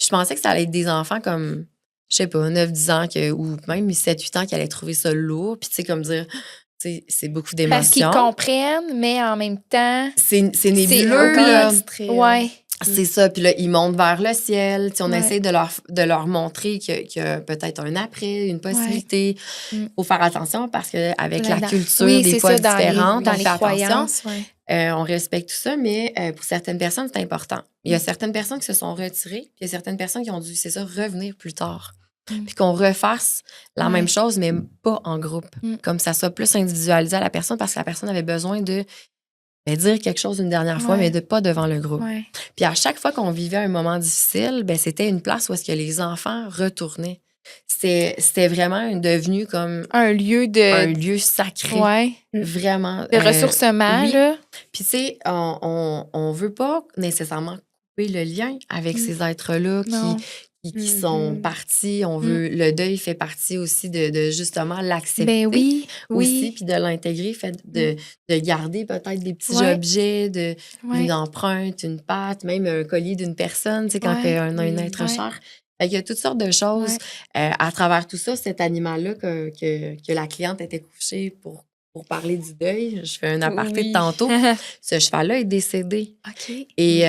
Je pensais que ça allait être des enfants comme, je sais pas, 9-10 ans ou même 7-8 ans qui allaient trouver ça lourd. Puis tu sais, comme dire, c'est beaucoup d'émotions. Parce qu'ils comprennent, mais en même temps... C'est nébuleux, encore là. abstrait. Ouais. C'est ça. Puis là, ils montent vers le ciel. Tu sais, on Ouais. essaie de leur montrer qu'il y a peut-être un après, une possibilité. Mm. Faut faire attention parce qu'avec la Dans- culture, oui, des c'est fois ça, dans différente, dans on les fait attention. croyances. Ouais. On respecte tout ça, mais pour certaines personnes, c'est important. Il y a certaines personnes qui se sont retirées, puis il y a certaines personnes qui ont dû, c'est ça, revenir plus tard. Puis qu'on refasse la Ouais. même chose, mais pas en groupe. Mm. Comme ça soit plus individualisé à la personne parce que la personne avait besoin de dire quelque chose une dernière fois, Ouais. mais pas devant le groupe. Ouais. Puis à chaque fois qu'on vivait un moment difficile, c'était une place où est-ce que les enfants retournaient. C'était vraiment devenu comme Un lieu un de... lieu sacré. Ouais. Vraiment. De ressourcement, oui. là. Puis, tu sais, on veut pas nécessairement couper le lien avec ces êtres-là Non. qui sont partis. On veut, le deuil fait partie aussi de justement l'accepter. Ben oui, Aussi, oui. puis de l'intégrer, fait de garder peut-être des petits Ouais. objets, Ouais. une empreinte, une patte, même un collier d'une personne, tu sais, quand Ouais. il y a un être Ouais. cher. Fait qu'il y a toutes sortes de choses. À travers tout ça, cet animal-là que la cliente était couchée pour parler du deuil, je fais un aparté de tantôt, ce cheval-là est décédé. OK. Et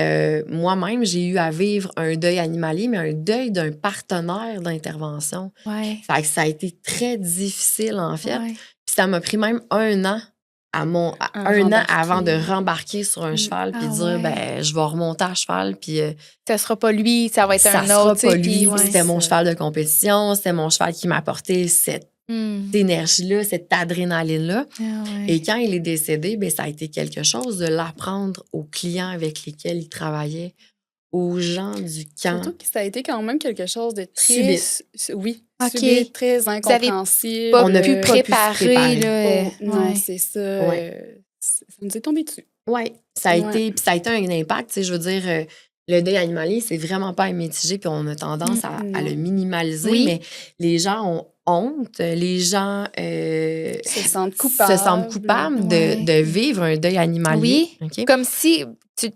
moi-même, j'ai eu à vivre un deuil animalier, mais un deuil d'un partenaire d'intervention. Ouais. Fait que ça a été très difficile, en fait. Ouais. Puis ça m'a pris même un an avant de rembarquer sur un cheval puis Ah dire, ouais. ben, je vais remonter à cheval, puis Ça sera pas lui, ça va être ça un sera autre. tu pas sais, puis lui. ouais. C'était mon cheval de compétition, c'était mon cheval qui m'apportait cette énergie-là, cette adrénaline-là. Ah ouais. Et quand il est décédé, ça a été quelque chose de l'apprendre aux clients avec lesquels il travaillait, aux gens du camp. Surtout que ça a été quand même quelque chose de très... Subit. Oui, OK. subit, très incompréhensible. Pas On a pu pas pu se préparer, là. Non, Ouais. c'est ça. Ouais. Ça nous est tombé dessus. Oui, ça a Ouais. été, puis ça a été un impact. Tu sais, je veux dire, le deuil animalier, c'est vraiment pas à mitigé, puis on a tendance à le minimaliser, Oui. mais les gens ont honte, les gens Se sentent coupables. de vivre un deuil animalier. Oui. OK? Comme si,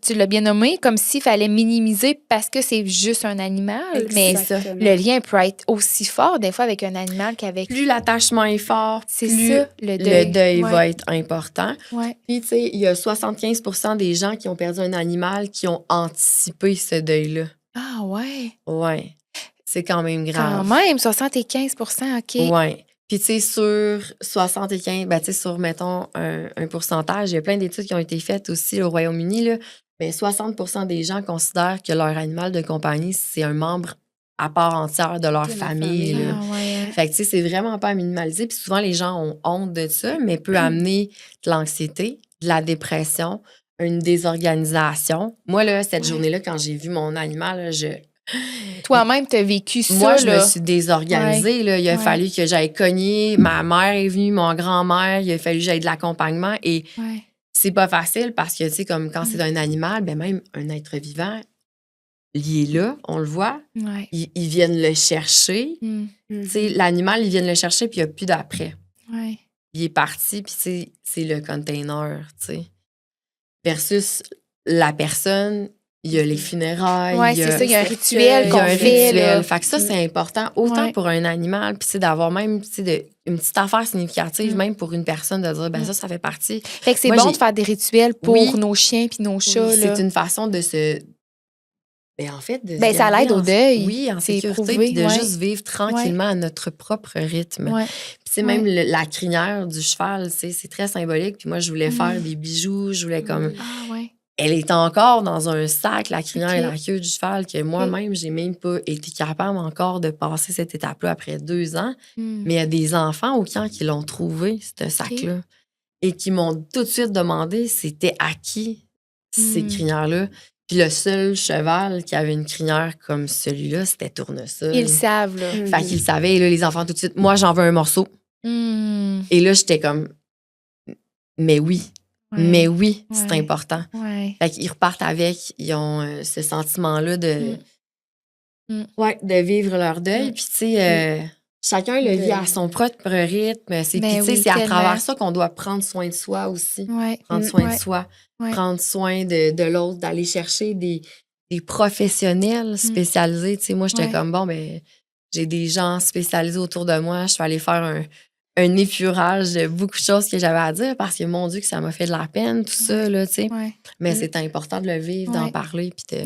tu l'as bien nommé, comme s'il fallait minimiser parce que c'est juste un animal. Mais Exactement. le lien peut être aussi fort des fois avec un animal qu'avec... Plus l'attachement est fort, C'est plus ça, le le deuil. deuil Ouais. va être important. Ouais. Puis, tu sais, il y a 75% des gens qui ont perdu un animal qui ont anticipé ce deuil-là. Ah ouais. Ouais. C'est quand même Quand grave. même, 75 OK. Ouais. Puis, tu sais, sur 75, tu sais, sur, mettons, un pourcentage, il y a plein d'études qui ont été faites aussi au Royaume-Uni, là, mais 60% des gens considèrent que leur animal de compagnie, c'est un membre à part entière de leur De la famille. famille. Là. Ah ouais. Fait que, tu sais, c'est vraiment pas à minimaliser. Puis souvent, les gens ont honte de ça, mais peut amener de l'anxiété, de la dépression, une désorganisation. Moi, là, cette journée-là, quand j'ai vu mon animal, là, Toi-même, tu as vécu ça, moi, je là. me suis désorganisée. Là. Il a fallu que j'aille cogner. Ma mère est venue, mon grand-mère. Il a fallu que j'aille de l'accompagnement. Et Ouais. c'est pas facile parce que, tu sais, comme quand c'est un animal, même un être vivant, il est là, on le voit. Ouais. Ils viennent le chercher. Mm. Tu sais, l'animal, ils viennent le chercher, puis il n'y a plus d'après. Ouais. Il est parti, puis c'est le container, tu sais. Versus la personne, il y a les funérailles. Ouais, c'est ça, il y a un rituel Il y qu'on a un fait. rituel. Là. Fait que ça, c'est important, autant Ouais. pour un animal, puis d'avoir même une petite affaire significative, même pour une personne, de dire, ben ça fait partie. Fait que c'est Moi, bon j'ai- de faire des rituels pour Oui. nos chiens puis nos chats. là. C'est une façon de se... Ben, en fait, de se Ben, ça garder l'aide au en- deuil. Oui, en C'est sécurité, éprouvé, puis de ouais. juste vivre tranquillement à notre propre rythme. Ouais. Puis, tu sais, même la crinière du cheval, tu sais, c'est très symbolique. Puis moi, je voulais faire des bijoux, je voulais comme... Ah ouais. Elle est encore dans un sac, la crinière et Ok. la queue du cheval, que moi-même, j'ai même pas été capable encore de passer cette étape-là après 2 ans. Mm. Mais il y a des enfants au camp qui l'ont trouvé, ce sac-là, et qui m'ont tout de suite demandé c'était à qui ces Mm. crinières-là. Puis le seul cheval qui avait une crinière comme celui-là, c'était Tournesol. Ils le savent, là. Fait qu'ils savaient, là, les enfants, tout de suite, moi, j'en veux un morceau. Et là, j'étais comme, mais oui, mais oui, c'est important. Ouais. Fait qu'ils repartent avec, ils ont ce sentiment-là de, de vivre leur deuil. Puis, tu sais, chacun le vit à son propre rythme. Puis, tu sais, c'est à travers ça qu'on doit prendre soin de soi aussi. Prendre soin de soi, prendre soin de l'autre, d'aller chercher des professionnels spécialisés. Tu sais, moi, j'étais comme, bon, ben, j'ai des gens spécialisés autour de moi. Je vais aller faire un épurage de beaucoup de choses que j'avais à dire parce que, mon Dieu, que ça m'a fait de la peine, tout ça, là, tu sais. Mais c'est important de le vivre, d'en parler, puis de...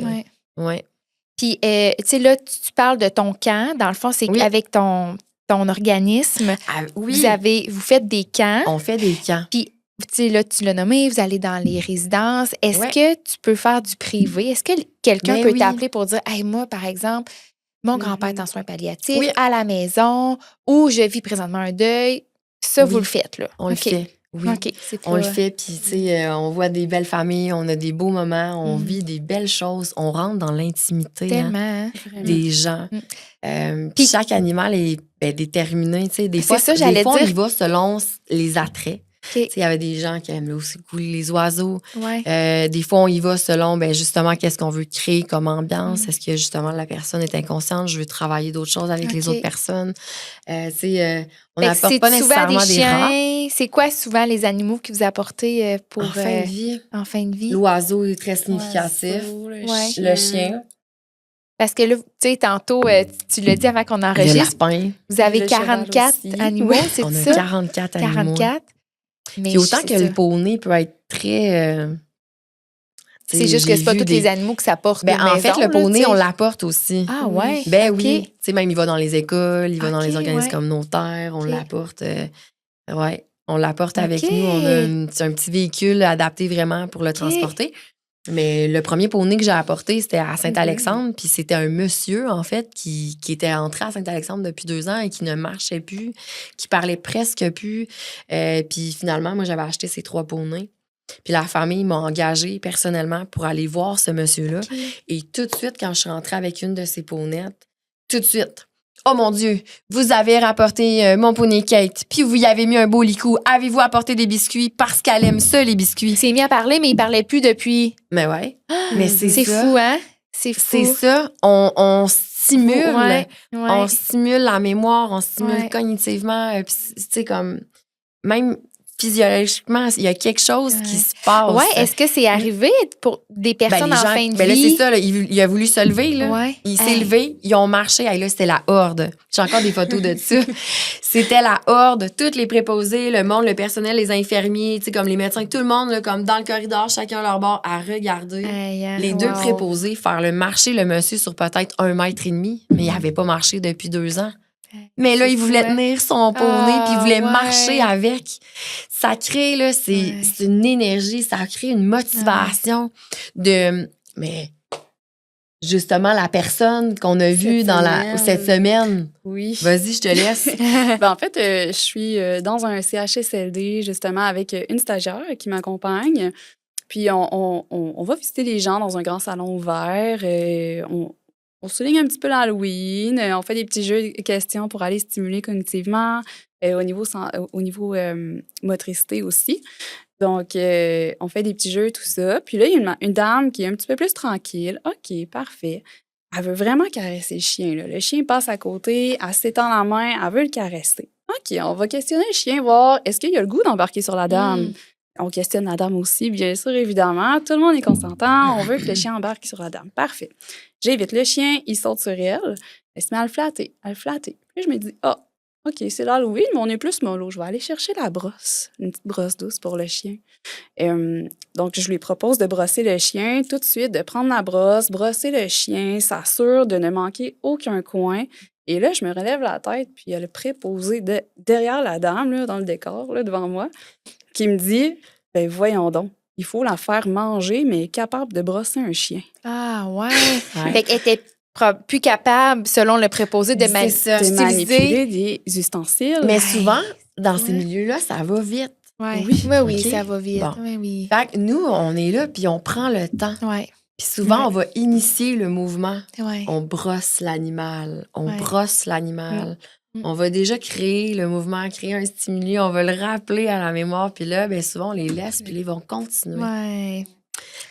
Puis, tu sais, là, tu parles de ton camp. Dans le fond, c'est avec ton organisme. Vous faites des camps. On fait des camps. Puis, tu sais, là, tu l'as nommé, vous allez dans les résidences. Est-ce que tu peux faire du privé? Est-ce que quelqu'un peut t'appeler pour dire, hey, moi, par exemple, mon grand-père est en soins palliatifs, à la maison, ou je vis présentement un deuil? Ça, vous le faites, là. On le fait. Oui, on le fait, puis tu sais, on voit des belles familles, on a des beaux moments, on vit des belles choses, on rentre dans l'intimité des gens. Puis chaque animal est déterminé, tu sais. Des fois, on y va selon les attraits. Il y avait des gens qui aiment aussi couler les oiseaux. Des fois, on y va selon, justement, qu'est-ce qu'on veut créer comme ambiance. Est-ce que, justement, la personne est inconsciente? Je veux travailler d'autres choses avec les autres personnes. On n'apporte pas nécessairement des rats. C'est quoi souvent les animaux que vous apportez pour... En fin de vie. En fin de vie. L'oiseau est très significatif. Le chien. Parce que là, tu sais, tantôt, tu l'as dit avant qu'on enregistre. Le lapin. Vous avez 44 animaux, c'est ça? On a 44 animaux. 44. Mais puis autant que le poney peut être très... c'est juste que c'est pas tous les animaux que ça porte en fait, le poney, on l'apporte aussi. Ah ouais? Oui. Tu sais, même il va dans les écoles, il va dans les organismes communautaires, on l'apporte. On l'apporte avec nous. On a un petit véhicule adapté vraiment pour le transporter. Mais le premier poney que j'ai apporté, c'était à Saint-Alexandre. Puis c'était un monsieur, en fait, qui était entré à Saint-Alexandre depuis 2 ans et qui ne marchait plus, qui parlait presque plus. Puis finalement, moi, j'avais acheté ces 3 poneys. Puis la famille m'a engagée personnellement pour aller voir ce monsieur-là. Et tout de suite, quand je suis rentrée avec une de ses ponettes, tout de suite... Oh mon Dieu, vous avez rapporté mon poney Kate, puis vous y avez mis un beau licou. Avez-vous apporté des biscuits parce qu'elle aime ça, les biscuits? Il s'est mis à parler, mais il parlait plus depuis. Mais ouais. Mais c'est fou, hein? C'est fou. C'est ça. On stimule. On stimule la mémoire, on stimule cognitivement. Puis, tu sais, comme, même physiologiquement, il y a quelque chose qui se passe. Ouais, est-ce que c'est arrivé pour des personnes en fin de vie? Là, c'est ça, là, il a voulu se lever. Là. Il s'est levé, ils ont marché. Là, c'était la horde. J'ai encore des photos de ça. C'était la horde. Toutes les préposés, le monde, le personnel, les infirmiers, tu sais, comme les médecins, tout le monde, là, comme dans le corridor, chacun à leur bord, à regarder les 2 préposés faire marcher le monsieur sur peut-être 1,5 mètre, mais il n'avait pas marché depuis 2 ans. Mais là, il voulait tenir son poney, puis il voulait marcher avec. Ça crée, là, c'est une énergie, ça crée une motivation de... Mais justement, la personne qu'on a vue cette semaine. Oui. Vas-y, je te laisse. En fait, je suis dans un CHSLD, justement, avec une stagiaire qui m'accompagne. Puis, on va visiter les gens dans un grand salon ouvert. On souligne un petit peu l'Halloween, on fait des petits jeux de questions pour aller stimuler cognitivement, au niveau motricité aussi. Donc, on fait des petits jeux, tout ça. Puis là, il y a une dame qui est un petit peu plus tranquille. OK, parfait. Elle veut vraiment caresser le chien, là. Le chien passe à côté, elle s'étend la main, elle veut le caresser. OK, on va questionner le chien, voir est-ce qu'il a le goût d'embarquer sur la dame. On questionne la dame aussi, bien sûr, évidemment. Tout le monde est consentant. On veut que le chien embarque sur la dame. Parfait. J'invite le chien, il saute sur elle. Elle se met à le flatter, Puis je me dis, OK, c'est l'Halloween, mais on est plus mollo. Je vais aller chercher la brosse, une petite brosse douce pour le chien. Donc, je lui propose de brosser le chien tout de suite, de prendre la brosse, brosser le chien, s'assure de ne manquer aucun coin. Et là, je me relève la tête, puis il y a le préposé derrière la dame, là, dans le décor, là, devant moi, qui me dit, ben voyons donc, il faut la faire manger, mais capable de brosser un chien. Ah ouais. Fait qu'elle était plus capable, selon le préposé, de manipuler des ustensiles. Mais souvent, dans ces milieux-là, ça va vite. Oui, ça va vite. Bon. Oui. Fait que nous, on est là, puis on prend le temps. Puis souvent, Ouais. on va initier le mouvement. Ouais. On brosse l'animal. On Ouais. brosse l'animal. Mm. On va déjà créer le mouvement, créer un stimuli. On va le rappeler à la mémoire. Puis là, bien souvent, on les laisse, puis là, ils vont continuer. Ouais.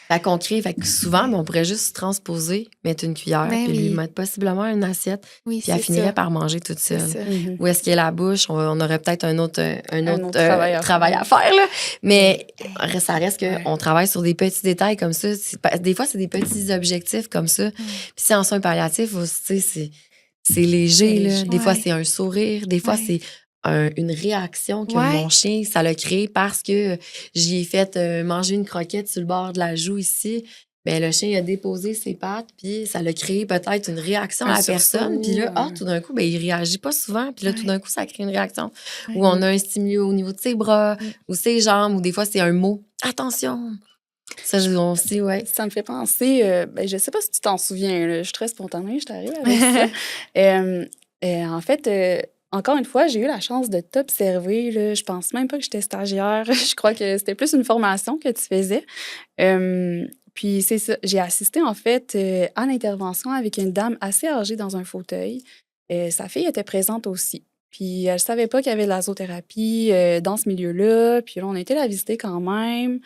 Fait qu'on crée. Fait que souvent, ben, on pourrait juste transposer, mettre une cuillère, Ben puis lui oui. mettre possiblement une assiette, Oui, puis elle c'est finirait ça. par manger toute C'est seule. ça. Mhm. Où est-ce qu'il y a la bouche? On aurait peut-être un autre travail à travail faire. à faire, là. Mais ça reste Ouais. qu'on travaille sur des petits détails comme ça. Des fois, c'est des petits objectifs comme ça. Puis si en soins palliatifs, tu sais, c'est léger, là. léger. Des fois, Ouais. c'est un sourire. Des fois, Ouais. c'est une réaction que Ouais. mon chien, ça l'a créé parce que j'y ai fait manger une croquette sur le bord de la joue ici. Ben, le chien il a déposé ses pattes, puis ça l'a créé peut-être une réaction Un à la sursaut, personne. Puis là, tout d'un coup, ben, il réagit pas souvent. Puis là, tout Ouais. d'un coup, ça crée une réaction. Ouais. Ou on a un stimuli au niveau de ses bras, Mm. ou ses jambes, ou des fois, c'est un mot. Attention! Ça, aussi, ouais. Ça me fait penser, ben, je sais pas si tu t'en souviens, là, je suis très spontanée, je t'arrive avec ça. En fait, encore une fois, j'ai eu la chance de t'observer. Là. Je pense même pas que j'étais stagiaire. Je crois que c'était plus une formation que tu faisais. Puis c'est ça, j'ai assisté en fait à l'intervention avec une dame assez âgée dans un fauteuil. Sa fille était présente aussi. Puis elle savait pas qu'il y avait de la zoothérapie dans ce milieu-là. Puis là, on a été la visiter quand même.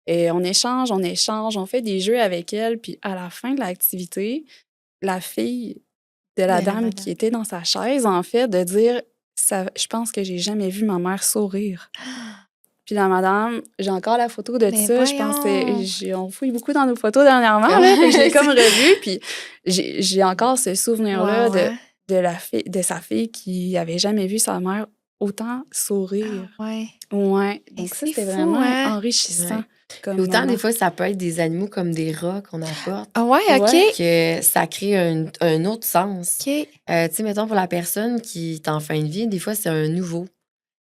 Et on échange, on fait des jeux avec elle. Puis à la fin de l'activité, la fille de la De la dame madame. qui était dans sa chaise, en fait, de dire je pense que j'ai jamais vu ma mère sourire. Puis la madame, j'ai encore la photo de Mais ça. Je pense voyons! que on fouille beaucoup dans nos photos dernièrement. Là, fait que je l'ai comme revue. Puis j'ai encore ce souvenir-là Wow, hein? de sa fille qui avait jamais vu sa mère autant sourire. Ouais. Ouais. Mais Donc ça, c'est c'était fou, vraiment hein? enrichissant. Ouais. Comme Puis autant, moment. des fois, ça peut être des animaux comme des rats qu'on apporte, Ah ouais, OK. Ouais. que ça crée un autre sens. OK. Tu sais, mettons, pour la personne qui est en fin de vie, des fois, c'est un nouveau.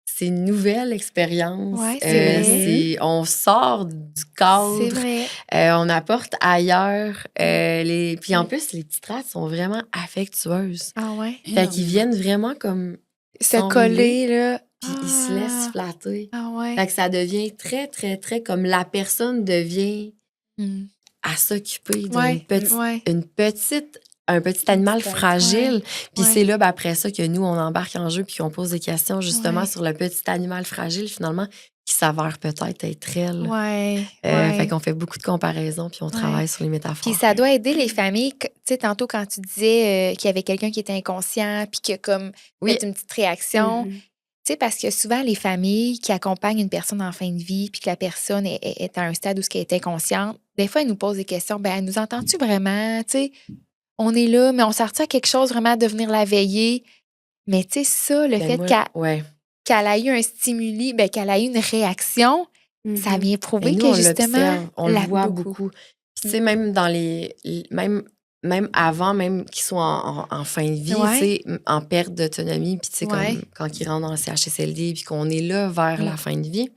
C'est une nouvelle expérience. Ouais, c'est vrai. On sort du C'est cadre, vrai. on apporte ailleurs. Puis en plus, les petites rates sont vraiment affectueuses. Ah ouais. Fait qu'ils viennent vraiment comme Se s'enrouler, coller, là. puis ils se laissent flatter. Ah ouais. Fait que ça devient très, très, très comme la personne devient Mm. à s'occuper Ouais. un petit Un animal petit être, fragile. Puis ouais. c'est là, ben, après ça, que nous, on embarque en jeu puis on pose des questions justement Ouais. sur le petit animal fragile, finalement, qui s'avère peut-être être elle. Ouais. Fait qu'on fait beaucoup de comparaisons puis on travaille sur les métaphores. Puis ça doit aider les familles. Tu sais, tantôt, quand tu disais qu'il y avait quelqu'un qui était inconscient puis qui a comme Oui. fait une petite réaction. Mhm. Tu sais, parce que souvent, les familles qui accompagnent une personne en fin de vie puis que la personne est à un stade où elle est inconsciente, des fois, elles nous posent des questions. Ben, elle nous entend-tu vraiment? Tu sais, on est là, mais on sort à quelque chose vraiment de venir la veiller. Mais tu sais, ça, le Ben, fait moi, qu'elle a eu un stimuli, ben, qu'elle a eu une réaction, ça Mhm. vient Et prouver nous, que on justement, l'observe, on le voit beaucoup. Puis, tu sais, même dans même avant, même qu'ils soient en fin de vie, Ouais. tu sais, en perte d'autonomie, puis tu sais, Ouais. comme quand ils rentrent dans le CHSLD, puis qu'on est là vers Mm. la fin de vie,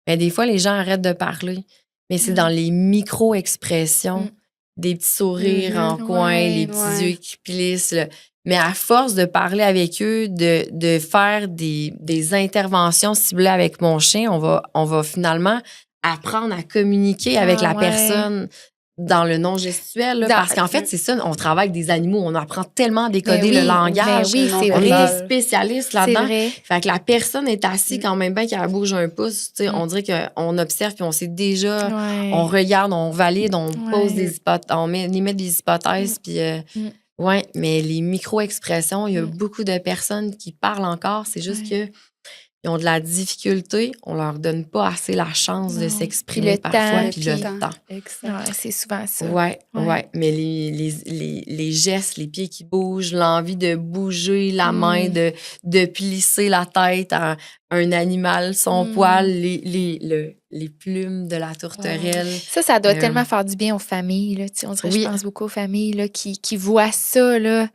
ben, des fois, les gens arrêtent de parler. Mais c'est Mm. dans les micro-expressions, Mm. des petits sourires Mhm. en coin, Ouais, les petits ouais. yeux qui plissent. Là. Mais à force de parler avec eux, de faire des interventions ciblées avec mon chien, on va finalement apprendre à communiquer avec Ah la ouais. personne dans le non-gestuel. là, Dans- parce qu'en fait, c'est ça, on travaille avec des animaux, on apprend tellement à décoder Ben le oui, langage. ben oui, c'est On est vrai. des spécialistes C'est là-dedans. vrai. Fait que la personne est assise quand même bien qu'elle bouge un pouce. Tu sais, Mm. on dirait qu'on observe puis on sait déjà, Ouais. on regarde, on valide, on pose Ouais. des hypothèses, on met des hypothèses. Puis, Mm. ouais, mais les micro-expressions, il y a Mm. beaucoup de personnes qui parlent encore. C'est juste Ouais. que ils ont de la difficulté. On leur donne pas assez la chance de Non. s'exprimer Puis le parfois. temps, Puis puis- le temps. Exact. Ouais, c'est souvent ça. Ouais, Ouais. ouais. Mais les gestes, les pieds qui bougent, l'envie de bouger la main, de plisser la tête à un animal, son poil, les plumes de la tourterelle. Ça doit Euh, tellement faire du bien aux familles. Là. Tu sais, on dirait, oui. je pense beaucoup aux familles là, qui voient ça, là,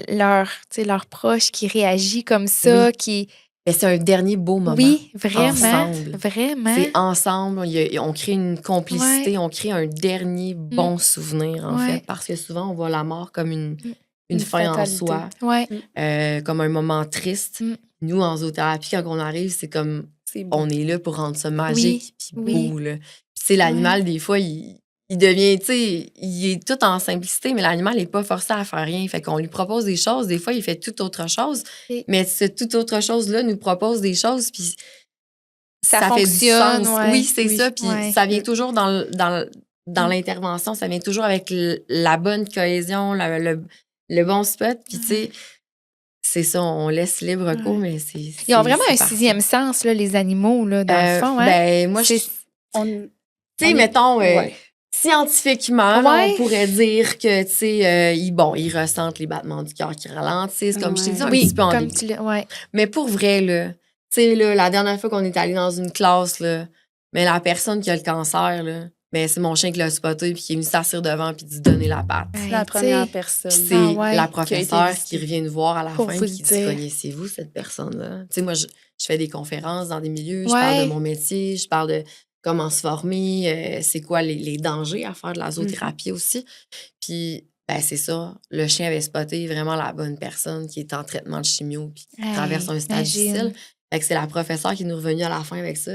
leur proche qui réagit comme ça, Oui. qui... Mais c'est un dernier beau moment. Oui, vraiment. Ensemble. Vraiment. C'est ensemble, on crée une complicité, on crée un dernier bon souvenir, en Ouais. fait, parce que souvent, on voit la mort comme une Une fin en fatalité. soi, Ouais. comme un moment triste. Mm. Nous, en zoothérapie, quand on arrive, c'est comme C'est beau. on est là pour rendre ça magique puis oui. beau. Là. Puis, tu sais, l'animal, des fois, il il devient, tu sais, il est tout en simplicité, mais l'animal n'est pas forcé à faire rien. Fait qu'on lui propose des choses. Des fois, il fait tout autre chose. Et- Mais ce tout autre chose-là nous propose des choses, puis Ça fait du fonctionne, sens. ouais. Oui, c'est Oui, ça. Puis ouais. ça vient toujours dans l'intervention. Ça vient toujours avec la bonne cohésion, le bon spot. Puis, tu sais, c'est ça, on laisse libre cours, mais c'est. Ils ont vraiment c'est un parfait. sixième sens, là, les animaux, là, dans le fond. Hein? Ben, moi, C'est- tu On, sais, mettons, ouais. scientifiquement, là, Ouais. on pourrait dire que, tu sais, ils ressentent les battements du cœur qui ralentissent, comme je t'ai dit un oui, petit peu en comme début. tu l'as. Ouais. Mais pour vrai, là, tu sais, là, la dernière fois qu'on est allé dans une classe, là, mais la personne qui a le cancer, là, mais c'est mon chien qui l'a spoté puis qui est venu s'asseoir devant puis dit donner la patte. Ouais, la tu première sais, personne. Puis c'est Ah ouais, la qui professeure a été qui visitée. revient nous voir à la Pour fin vous et qui dit dire. connaissez-vous cette personne-là? Tu sais, moi, je fais des conférences dans des milieux, je Ouais. parle de mon métier, je parle de comment se former, c'est quoi les dangers à faire de la zoothérapie aussi. Puis, ben, c'est ça. Le chien avait spoté vraiment la bonne personne qui est en traitement de chimio puis qui Hey, traverse un stade imagine. difficile. Fait que c'est la professeure qui est nous revenue à la fin avec ça.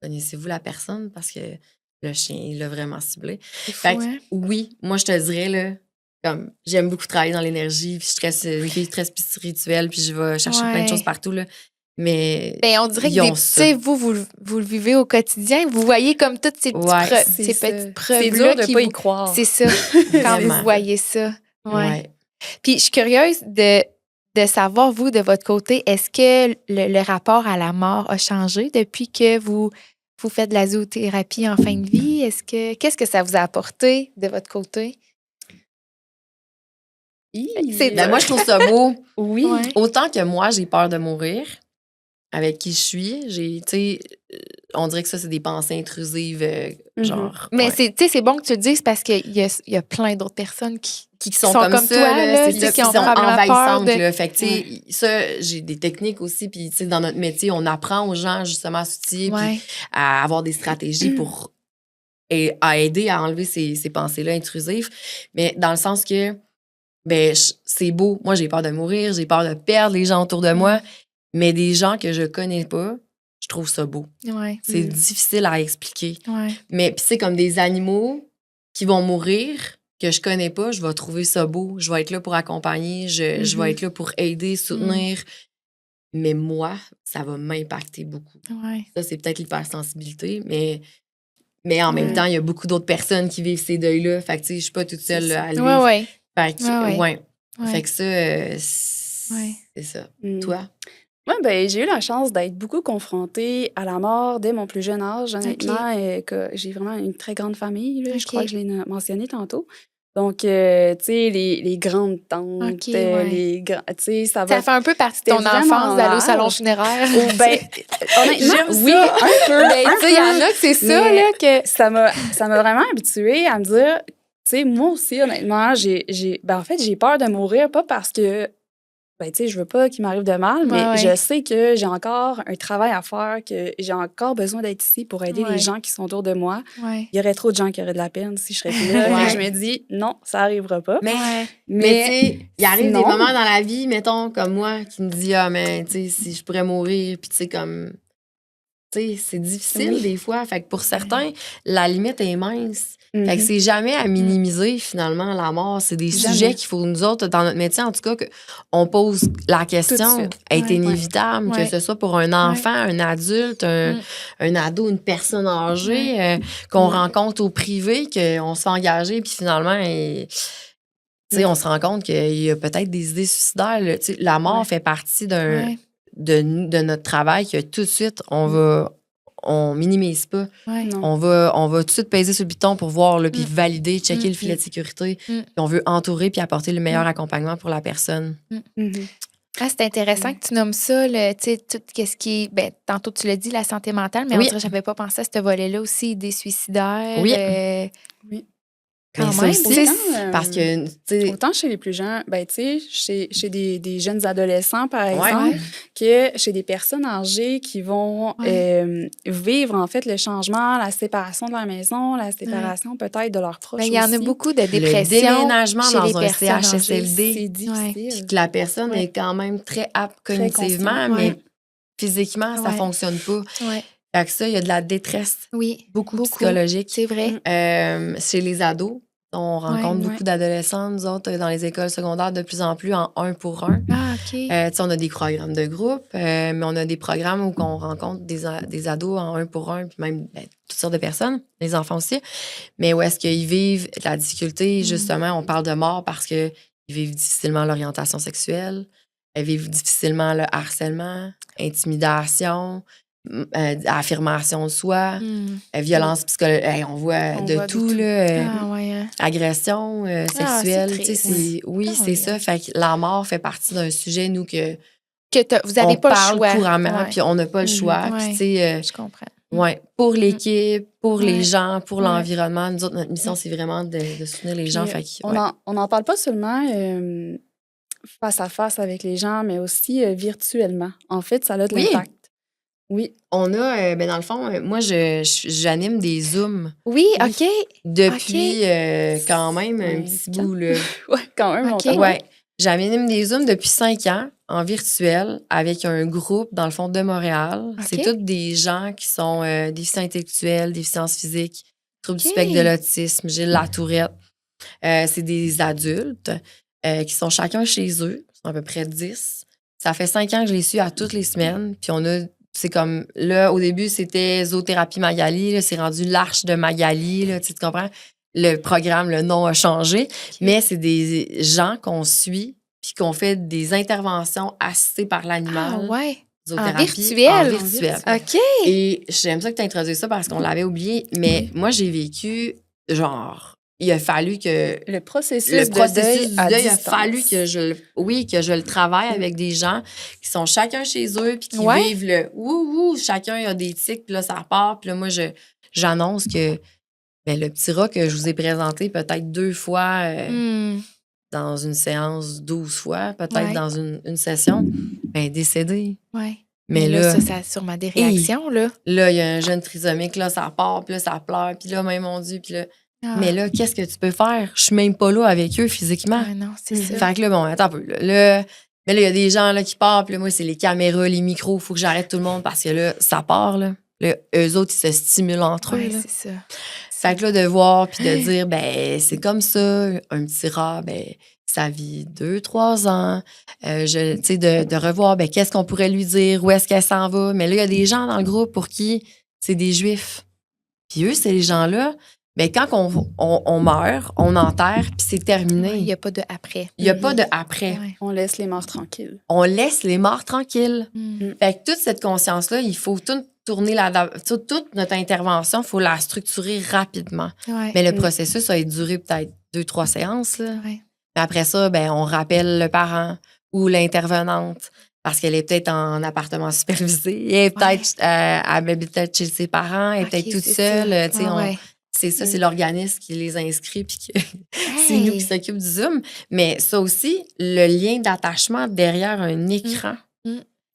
Connaissez-vous la personne? Parce que le chien, il l'a vraiment ciblé. C'est fou, Fait que, hein? oui, moi, je te dirais, là, comme j'aime beaucoup travailler dans l'énergie, puis je suis une fille très spirituelle, puis je vais chercher plein de Ouais. choses partout, là. Mais Ben, on dirait ils que ont tu ça. sais, vous le vivez au quotidien. Vous voyez comme toutes ces, petits Ouais. ces ça. petites preuves. C'est dur de pas y croire. C'est ça, quand Vraiment. vous voyez ça. Ouais. Ouais. Puis je suis curieuse de savoir, vous, de votre côté, est-ce que le rapport à la mort a changé depuis que vous faites de la zoothérapie en fin de vie? Qu'est-ce que ça vous a apporté de votre côté? C'est Ben, moi, je trouve ça beau. Oui. Ouais. Autant que moi, j'ai peur de mourir, avec qui je suis, tu sais, on dirait que ça, c'est des pensées intrusives, genre. Mais ouais. c'est bon que tu le dises parce qu'il y a plein d'autres personnes qui sont comme ça, toi, là, c'est tu sais, ça, qui ont sont probablement peur envahissantes, de... là. Fait que, tu sais, ça, j'ai des techniques aussi, puis, tu sais, dans notre métier, on apprend aux gens, justement, à s'outiller, puis Ouais. à avoir des stratégies pour à aider à enlever ces pensées-là intrusives. Mais dans le sens que, ben, c'est beau. Moi, j'ai peur de mourir, j'ai peur de perdre les gens autour de moi, mais des gens que je connais pas, je trouve ça beau. Ouais. C'est difficile à expliquer. Ouais. Mais puis c'est comme des animaux qui vont mourir, que je connais pas, je vais trouver ça beau. Je vais être là pour accompagner, je vais être là pour aider, soutenir. Mais moi, ça va m'impacter beaucoup. Ouais. Ça, c'est peut-être l'hypersensibilité, mais en même temps, il y a beaucoup d'autres personnes qui vivent ces deuils-là. Fait que, tu sais, je suis pas toute seule là, à le vivre. Ouais. Fait que, Ouais. Fait que ça, Ouais. c'est ça. Mm. Toi? Moi, ben, j'ai eu la chance d'être beaucoup confrontée à la mort dès mon plus jeune âge, honnêtement. Que j'ai vraiment une très grande famille, là, je crois que je l'ai mentionné tantôt. Donc, tu sais, les grandes tantes, Ok, ouais. tu sais, ça va... Ça fait un peu partie de C'était ton enfance vraiment d'aller au large. salon funéraire. Oh, ben, honnêtement, J'aime oui, ça. un peu. Ben, tu sais, il y en a que c'est ça, Mais là, que... ça m'a vraiment habituée à me dire, tu sais, moi aussi, honnêtement, en fait, j'ai peur de mourir, pas parce que, ben, tu sais, je veux pas qu'il m'arrive de mal, mais Ouais. je sais que j'ai encore un travail à faire, que j'ai encore besoin d'être ici pour aider Ouais. les gens qui sont autour de moi. Ouais. Il y aurait trop de gens qui auraient de la peine si je serais plus là. Ouais. Et je me dis, non, ça arrivera pas. Mais Ouais. Mais tu sais, il arrive des sinon- moments dans la vie, mettons, comme moi, qui me dit ah, mais tu sais, si je pourrais mourir, puis tu sais, comme. Tu sais, c'est difficile Oui. des fois. Fait que pour certains, la limite est mince. Fait que Mhm. c'est jamais à minimiser, finalement, la mort. C'est des Jamais. sujets qu'il faut, nous autres, dans notre métier, en tout cas, on pose la question. suite. Elle est Ouais. inévitable, Ouais. que ce soit pour un enfant, un adulte, un ado, une personne âgée, qu'on rencontre au privé, qu'on se fait engager, puis finalement, tu sais, on se rend compte qu'il y a peut-être des idées suicidaires. Là. Tu sais, la mort fait partie Ouais. de notre travail que tout de suite, on minimise pas. Ouais. Non. On va tout de suite peser sur le piton pour voir, là, puis valider, checker le filet de sécurité. Puis on veut entourer puis apporter le meilleur accompagnement pour la personne. Mhm. Ah, c'est intéressant que tu nommes ça, tu sais, tout ce qui est... Ben, tantôt, tu l'as dit, la santé mentale, mais on Oui. dirait que j'avais pas pensé à ce volet-là aussi, idées suicidaires. Oui. Oui. Quand Mais ça même, aussi, tu sais, parce que, tu sais, Autant chez les plus jeunes, ben, tu sais, chez des jeunes adolescents, par Ouais. exemple, que chez des personnes âgées qui vont vivre, en fait, le changement, la séparation de leur maison, la séparation peut-être de leurs proches ben, il y en a aussi. beaucoup de le dépression déménagement chez les dans un personnes âgées. C'est CHSLD, difficile. puis que la personne Ouais. est quand même très apte cognitivement, consciente. mais Ouais. physiquement, ça Ouais. fonctionne pas. Ouais. Fait que ça, il y a de la détresse, Oui, beaucoup psychologique. c'est vrai. Chez les ados, on rencontre Ouais. beaucoup d'adolescents, nous autres, dans les écoles secondaires, de plus en plus en 1 pour 1. Ah, OK. Tu sais, on a des programmes de groupe, mais on a des programmes où on rencontre des ados en 1 pour 1, puis même toutes sortes de personnes, les enfants aussi. Mais où est-ce qu'ils vivent de la difficulté, justement, on parle de mort parce qu'ils vivent difficilement l'orientation sexuelle, ils vivent difficilement le harcèlement, intimidation, affirmation de soi, violence psychologique. On voit On de voit de tout, tout. là. Ah, ouais. Hein. Agression sexuelle. c'est Tu sais, triste. oui, Ah, c'est ouais. ça. Fait que la mort fait partie d'un sujet, nous, que Vous n'avez on pas parle le choix. couramment, Ouais. puis on n'a pas le choix. Ouais. Puis, tu sais, Je comprends. ouais, pour l'équipe, pour les Ouais. gens, pour Ouais. l'environnement, nous autres, notre mission, c'est vraiment de soutenir les gens. Puis, Fait que, on n'en parle pas seulement face à face avec les gens, mais aussi virtuellement. En fait, ça a de Oui. l'impact. Oui. On a, dans le fond, moi, j'anime des Zooms Oui, Oui. OK. depuis quand même un petit 5 ans. bout, là. Ouais, quand même OK. longtemps. Ouais. J'anime des Zooms depuis 5 ans en virtuel avec un groupe, dans le fond, de Montréal. OK. C'est tous des gens qui sont déficients intellectuels, déficiences physiques, troubles du OK. spectre de l'autisme, Gilles Latourette. C'est des adultes qui sont chacun chez eux. Ils sont à peu près 10. Ça fait 5 ans que je les suis à toutes les semaines. Puis c'est comme, là, au début, c'était Zoothérapie Magali. Là, c'est rendu l'Arche de Magali. Là, tu comprends? Le programme, le nom a changé. Mais c'est des gens qu'on suit puis qu'on fait des interventions assistées par Ah, l'animal. ouais. Zoothérapie virtuel? En En virtuel. OK. Et j'aime ça que tu introduises ça parce qu'on l'avait oublié. Mais moi, j'ai vécu, genre, il a fallu que Le processus, le de processus du à deuil a distance. fallu que je le travaille avec des gens qui sont chacun chez eux puis qui Ouais. vivent le ouh, chacun a des tics, puis là, ça part. Puis là, moi, j'annonce que le petit rat que je vous ai présenté peut-être 2 fois dans une séance, 12 fois, peut-être Ouais. dans une session, décédé. Ouais. Mais là, ça a sûrement des réactions, là. là, il y a un jeune trisomique, là, ça part, puis là, ça pleure, puis là, mon Dieu, puis là... Ah. Mais là, qu'est-ce que tu peux faire? Je suis même pas là avec eux physiquement. Ah, non, c'est ça. Fait que là, bon, attends un peu. Là, mais là, il y a des gens là, qui partent, puis là, moi, c'est les caméras, les micros, il faut que j'arrête tout le monde parce que là, ça part, là. Là, eux autres, ils se stimulent entre eux. Ouais, Là. c'est ça. Fait que là, de voir, puis de dire, c'est comme ça, un petit rat, ça vit 2-3 ans. Tu sais, de revoir, qu'est-ce qu'on pourrait lui dire, où est-ce qu'elle s'en va. Mais là, il y a des gens dans le groupe pour qui c'est des Juifs. Puis eux, ces gens-là, quand on meurt, on enterre, puis c'est terminé. Il n'y a pas de après. Il n'y a pas de après. Ouais. On laisse les morts tranquilles. On laisse les morts tranquilles. Mm. Fait que toute cette conscience-là, il faut tout tourner toute notre intervention, il faut la structurer rapidement. Ouais. Mais le processus a duré peut-être 2-3 séances. Là. Ouais. Mais après ça, on rappelle le parent ou l'intervenante parce qu'elle est peut-être en appartement supervisé. Elle est peut-être, elle habite peut-être chez ses parents, elle est OK, peut-être toute c'est seule. ça. Tu sais, Ouais. c'est ça, c'est l'organisme qui les inscrit puis que c'est Hey! nous qui s'occupent du Zoom. Mais ça aussi, le lien d'attachement derrière un écran.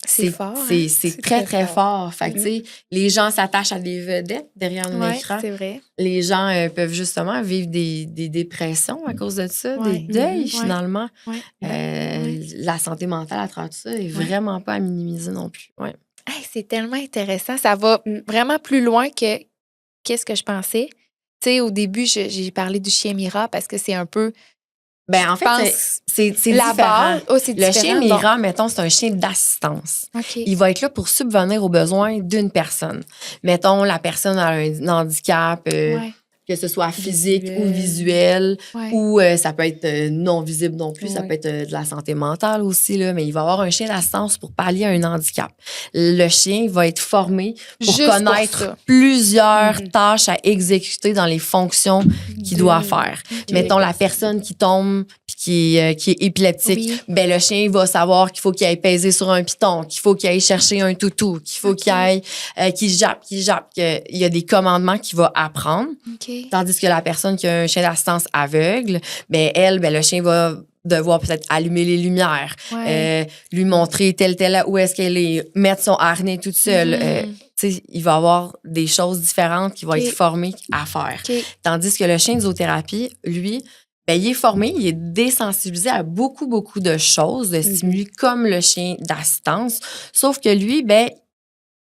C'est fort. hein? C'est très, très fort. Fait que, tu sais, les gens s'attachent à des vedettes derrière un Ouais, écran. c'est vrai. Les gens peuvent justement vivre des dépressions à cause de ça, Ouais. des deuils, Ouais. finalement. Ouais. La santé mentale à travers tout ça est vraiment pas à minimiser non plus. Ouais. Hey, c'est tellement intéressant. Ça va vraiment plus loin que qu'est-ce que je pensais. Tu sais, au début, j'ai parlé du chien Mira parce que c'est un peu. En je pense, fait, c'est la différent. base. Oh, c'est Le différent. chien Mira, mettons, c'est un chien d'assistance. OK. Il va être là pour subvenir aux besoins d'une personne. Mettons, la personne a un handicap, Ouais. que ce soit physique ou visuel, Ouais. ou ça peut être non visible non plus, ça Ouais. peut être de la santé mentale aussi, là, mais il va avoir un chien d'assistance pour pallier à un handicap. Le chien va être formé pour Juste connaître ça. plusieurs tâches à exécuter dans les fonctions qu'il doit faire. Mettons, la personne qui tombe puis qui est épileptique, Oui. le chien va savoir qu'il faut qu'il aille peser sur un piton, qu'il faut qu'il aille chercher un toutou, qu'il faut qu'il aille, qu'il jappe, qu'il y a des commandements qu'il va apprendre. OK. Tandis que la personne qui a un chien d'assistance aveugle, le chien va devoir peut-être allumer les lumières, Ouais. lui montrer telle où est-ce qu'elle est, mettre son harnais toute seule. Tu sais, il va avoir des choses différentes qu'il va OK. être formé à faire. OK. Tandis que le chien de zoothérapie, lui, il est formé, il est désensibilisé à beaucoup, beaucoup de choses, de stimuli comme le chien d'assistance. Sauf que lui,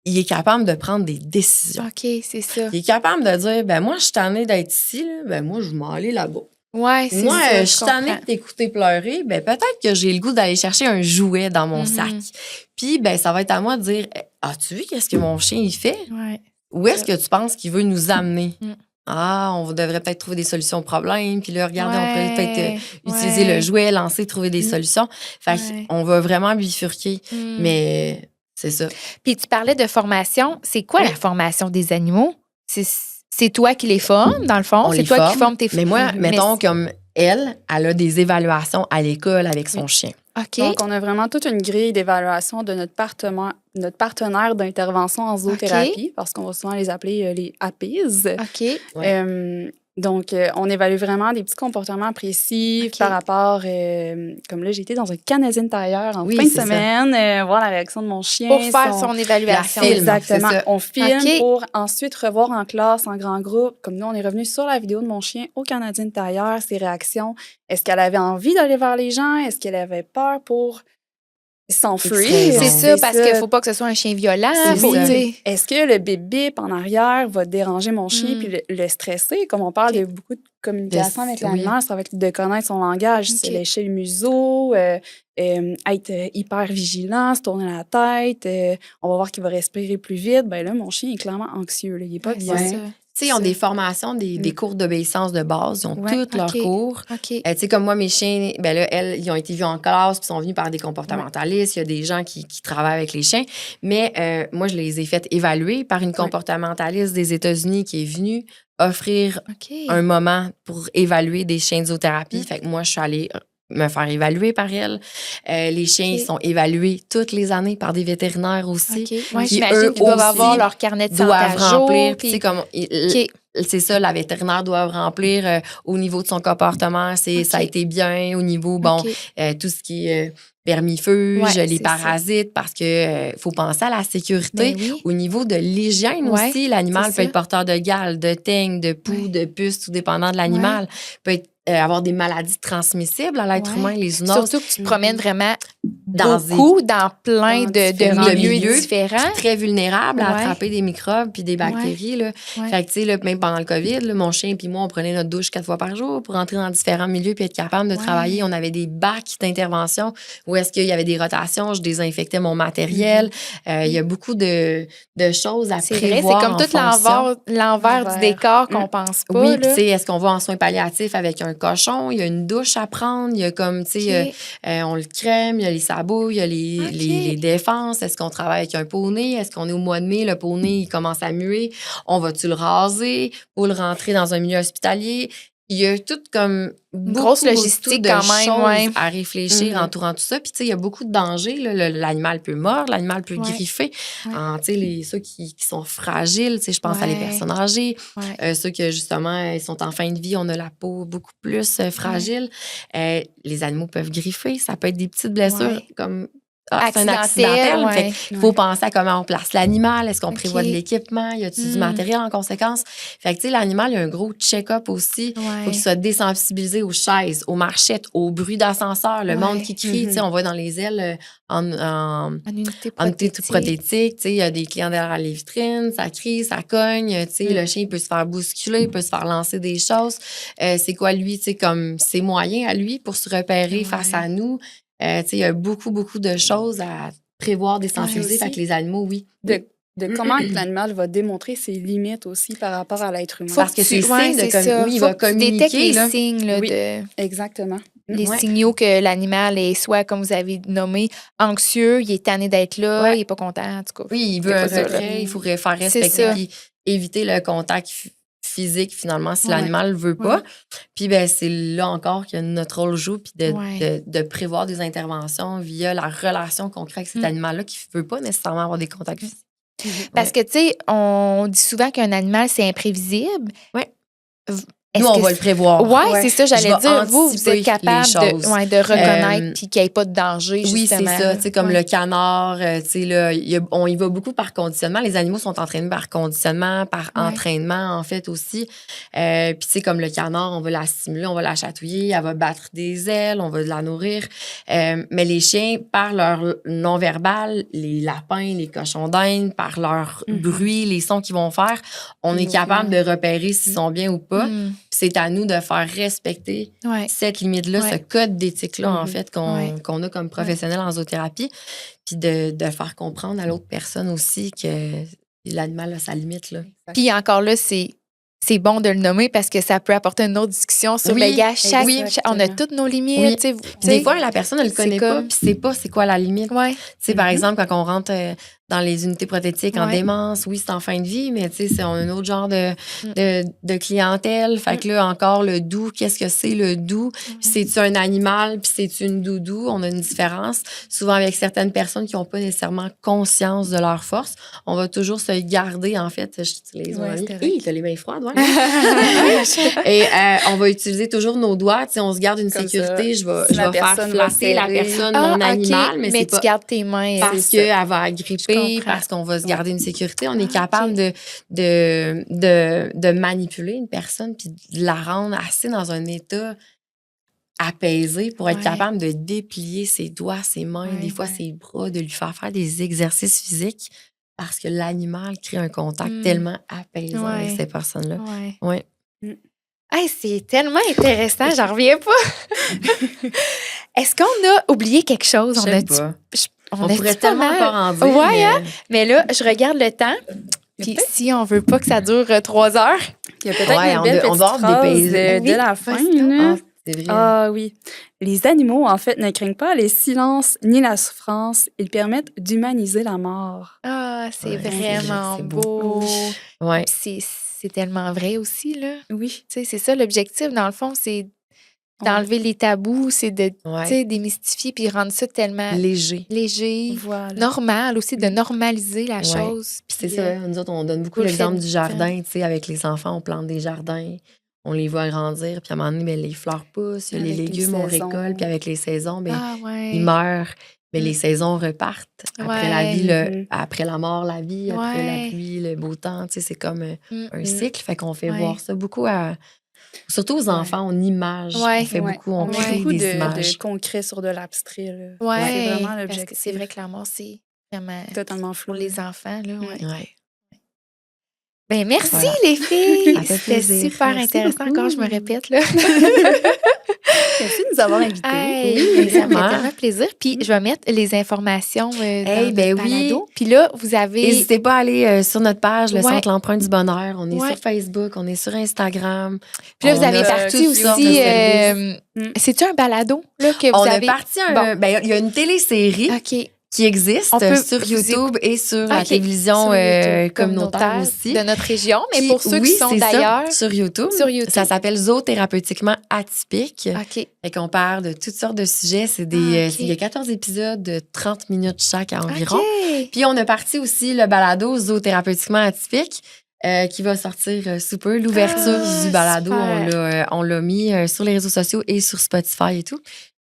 il est capable de prendre des décisions. OK, c'est ça. Il est capable de dire, ben moi, je suis tannée d'être ici, là, ben moi, je vais m'en aller là-bas. Ouais, c'est Moi, ça. je suis tannée de t'écouter pleurer, ben peut-être que j'ai le goût d'aller chercher un jouet dans mon sac. Puis, ben ça va être à moi de dire, as-tu vu qu'est-ce que mon chien, il fait? Ouais. Où est-ce que tu penses qu'il veut nous amener? Mm. Ah, on devrait peut-être trouver des solutions aux problèmes. Puis là, regardez, on pourrait peut-être utiliser ouais. le jouet, lancer, trouver des solutions. Fait qu'on va vraiment bifurquer. Mais c'est ça. Puis tu parlais de formation. C'est quoi la formation des animaux? C'est toi qui les formes, dans le fond? C'est toi qui formes tes... Mais moi, mettons, comme elle a des évaluations à l'école avec son chien. OK. Donc, on a vraiment toute une grille d'évaluation de notre partenaire d'intervention en zoothérapie, parce qu'on va souvent les appeler les APIs. OK. Donc, on évalue vraiment des petits comportements précis par rapport... comme là, j'ai été dans un Canadian Tire en fin de semaine, voir la réaction de mon chien. Pour faire son évaluation. Exactement. On filme pour ensuite revoir en classe, en grand groupe. Comme nous, on est revenu sur la vidéo de mon chien au Canadian Tire, ses réactions. Est-ce qu'elle avait envie d'aller vers les gens? Est-ce qu'elle avait peur pour s'enfuir? C'est ça, parce qu'il ne faut pas que ce soit un chien violent. Est-ce que le bip-bip en arrière va déranger mon chien puis le stresser? Comme on parle de beaucoup de communication avec l'animal, ça va être de connaître son langage, se lécher le museau, être hyper vigilant, se tourner la tête. On va voir qu'il va respirer plus vite. Ben là, mon chien est clairement anxieux. Là. Il n'est pas bien. Tu sais, ils ont des formations, des cours d'obéissance de base. Ils ont tous leurs cours. Tu sais, comme moi, mes chiens, ben là, ils ont été vus en classe, puis sont venus par des comportementalistes. Il y a des gens qui travaillent avec les chiens. Mais moi, je les ai fait évaluer par une comportementaliste des États-Unis qui est venue offrir un moment pour évaluer des chiens de zoothérapie. Fait que moi, je suis allée me faire évaluer par elle. Les chiens sont évalués toutes les années par des vétérinaires aussi. Ouais, j'imagine qu'ils doivent avoir leur carnet de santé à jour. Puis comme c'est ça, la vétérinaire doit remplir au niveau de son comportement, ça a été bien, au niveau, tout ce qui est vermifuge, les parasites, parce que faut penser à la sécurité. Au niveau de l'hygiène aussi, l'animal peut être porteur de gale, de teigne, de poux, de puces, tout dépendant de l'animal. Peut être avoir des maladies transmissibles à l'être humain, les zoonoses. Surtout que tu te promènes vraiment dans plein de milieux différents. Très vulnérable à attraper des microbes puis des bactéries. Là. Fait que, tu sais, même pendant le COVID, là, mon chien puis moi, on prenait notre douche 4 fois par jour pour entrer dans différents milieux puis être capable de travailler. On avait des bacs d'intervention où est-ce qu'il y avait des rotations, je désinfectais mon matériel. Il y a beaucoup de choses à prévoir. C'est comme tout l'envers du décor qu'on pense pas. Oui, puis tu sais, est-ce qu'on va en soins palliatifs avec un cochon? Il y a une douche à prendre. Il y a comme, tu sais, on le crème, il y a les sabots, il y a les défenses. Est-ce qu'on travaille avec un poney? Est-ce qu'on est au mois de mai? Le poney, il commence à muer. On va-tu le raser pour le rentrer dans un milieu hospitalier? Il y a tout comme une grosse logistique quand même à réfléchir entourant tout ça. Puis, tu sais, il y a beaucoup de dangers. L'animal peut mordre, l'animal peut griffer. Tu sais, ceux qui sont fragiles, tu sais, je pense à les personnes âgées. Ceux qui, justement, ils sont en fin de vie, on a la peau beaucoup plus fragile. Les animaux peuvent griffer. Ça peut être des petites blessures comme... c'est un accidentel. Il faut penser à comment on place l'animal. Est-ce qu'on prévoit de l'équipement? Y a-t-il du matériel en conséquence? Fait que, tu sais, l'animal, il y a un gros check-up aussi. Faut qu'il soit désensibilisé aux chaises, aux marchettes, au bruit d'ascenseur, le monde qui crie. Tu sais, on va dans les ailes en unité prothétique. Tu sais, il y a des clients derrière les vitrines. Ça crie, ça cogne. Tu sais, le chien, il peut se faire bousculer, il peut se faire lancer des choses. C'est quoi, lui, tu sais, comme ses moyens à lui pour se repérer face à nous? Il y a beaucoup, beaucoup de choses à prévoir, désensibiliser. Fait que les animaux, de comment l'animal va démontrer ses limites aussi par rapport à l'être humain. Parce que c'est signe de il va communiquer. Tu détectes les signes de... Exactement. Les signaux que l'animal est soit, comme vous avez nommé, anxieux, il est tanné d'être là, il n'est pas content, en tout cas. Oui, il veut un retrait, il faudrait faire respecter puis éviter le contact physique, finalement, si l'animal ne veut pas. Puis, ben c'est là encore que notre rôle joue, puis de prévoir des interventions via la relation qu'on crée avec cet animal-là qui ne veut pas nécessairement avoir des contacts physiques. Parce que, tu sais, on dit souvent qu'un animal, c'est imprévisible. Nous, on va le prévoir. Oui, Ouais. c'est ça, Je j'allais vais dire. Vous anticiper êtes capable les choses. de reconnaître puis qu'il n'y ait pas de danger, Oui, c'est justement. ça. Tu sais, comme Ouais. le canard, tu sais, là, on y va beaucoup par conditionnement. Les animaux sont entraînés par conditionnement, par Ouais. entraînement, en fait, aussi. Puis, tu sais, comme le canard, on va la stimuler, on va la chatouiller, elle va battre des ailes, on va la nourrir. Mais les chiens, par leur non-verbal, les lapins, les cochons d'Inde, par leur bruit, les sons qu'ils vont faire, on est capable de repérer s'ils sont bien ou pas. Puis c'est à nous de faire respecter Ouais. cette limite-là, Ouais. ce code d'éthique-là, en fait, Ouais. qu'on a comme professionnel en zoothérapie. Puis de faire comprendre à l'autre personne aussi que l'animal a sa limite, là. Puis encore là, c'est bon de le nommer parce que ça peut apporter une autre discussion sur, Oui, gars, oui. on a toutes nos limites. Oui. Tu sais, Des fois, la personne ne le c'est connaît pas, comme- puis sait pas c'est quoi la limite. Ouais. Tu sais, par exemple, quand on rentre dans les unités prothétiques en Ouais. démence, oui, c'est en fin de vie, mais tu sais, c'est un autre genre de clientèle. Fait que là, encore, le doux, qu'est-ce que c'est le doux? Puis c'est-tu un animal, puis c'est-tu une doudou? On a une différence. Souvent, avec certaines personnes qui n'ont pas nécessairement conscience de leur force, on va toujours se garder, en fait, j'utilise mon Ouais, ami. c'est correct. T'as les mains froides, ouais. Et on va utiliser toujours nos doigts. Tu sais, on se garde une Comme sécurité. ça, Je vais si la faire personne va flatter la serrer. personne, mon animal, mais c'est tu pas gardes tes mains. parce c'est ça. qu'elle va agripper, Je comprends. parce qu'on va se garder une sécurité. On est Ah, capable ok. de manipuler une personne puis de la rendre assez dans un état apaisé pour être Ouais. capable de déplier ses doigts, ses mains, Ouais, des fois ouais. ses bras, de lui faire faire des exercices physiques parce que l'animal crée un contact Mm. tellement apaisant Ouais. avec ces personnes-là. Ouais. Ouais. Hey, c'est tellement intéressant, j'en reviens pas. Est-ce qu'on a oublié quelque chose? Je sais pas. On On a pourrait dit pas tellement mal. encore en dire. Ouais, mais- hein? Mais là, je regarde le temps. Puis si on veut pas que ça dure 3 heures, Il y a peut-être Ouais, une on belle va- on petite va avoir des phrase pays- de Oui, la fin. vas-y donc. là. Ah, c'est vrai. Ah oui. Les animaux, en fait, ne craignent pas les silences ni la souffrance. Ils permettent d'humaniser la mort. c'est Ouais, vraiment c'est beau. Ouais. Puis c'est tellement vrai aussi, là. Oui. Tu sais, c'est ça l'objectif, dans le fond, c'est d'enlever les tabous, c'est de Ouais. tu sais, démystifier puis rendre ça tellement Léger. léger, Voilà. normal aussi, de normaliser la Ouais. chose. Puis c'est puis, ça, nous autres, on donne beaucoup vous le l'exemple faites du jardin, tu sais, avec les enfants, on plante des jardins, on les voit grandir, puis à un moment donné, ben, les fleurs poussent, il y a les Avec les légumes, on saisons. récolte, puis avec les saisons, ben, Ah ouais. ils meurent, mais Mm. les saisons repartent. Après la Ouais. vie, Mhm. après la mort, la vie, après Ouais. la pluie, le beau temps, tu sais, c'est comme Mm. un cycle, fait qu'on fait Ouais. voir ça beaucoup surtout aux enfants, on image, Ouais. on fait Ouais. beaucoup, on met crée beaucoup des de images. concret sur de l'abstrait. là. Ouais. C'est vraiment Parce que l'objectif. c'est vrai que la mort, c'est vraiment Totalement flou. pour les enfants, là. Ouais. Ouais. Ben, merci, Voilà. les filles. Ça fait C'était plaisir. super Merci intéressant. beaucoup. Encore, je me répète, là. Merci de nous avoir invités. Hey, Oui, ça me fait vraiment. tellement plaisir. Puis, je vais mettre les informations dans ben notre oui. balado. Puis là, vous avez... N'hésitez pas à aller sur notre page, le Ouais. Centre L'Empreinte du Bonheur. On est Ouais. sur Facebook, on est sur Instagram. Puis là, vous On avez a parti toutes sortes de aussi... services. C'est-tu un balado, là, que vous On avez... a parti Bon. ben, il y a une télésérie OK. qui existe On peut sur vous YouTube et sur la OK. télévision Sur YouTube, communautaire aussi. de notre région. Mais Puis, pour ceux oui, qui sont c'est ça, d'ailleurs... sur YouTube. Sur YouTube. Ça s'appelle Zoothérapeutiquement atypique. OK. Fait qu'on parle de toutes sortes de sujets. C'est des, Ah, ok. il y a 14 épisodes de 30 minutes chaque environ. OK. Puis on a parti aussi le balado Zoothérapeutiquement atypique qui va sortir sous peu. L'ouverture Ah, du balado, super. on l'a mis sur les réseaux sociaux et sur Spotify et tout.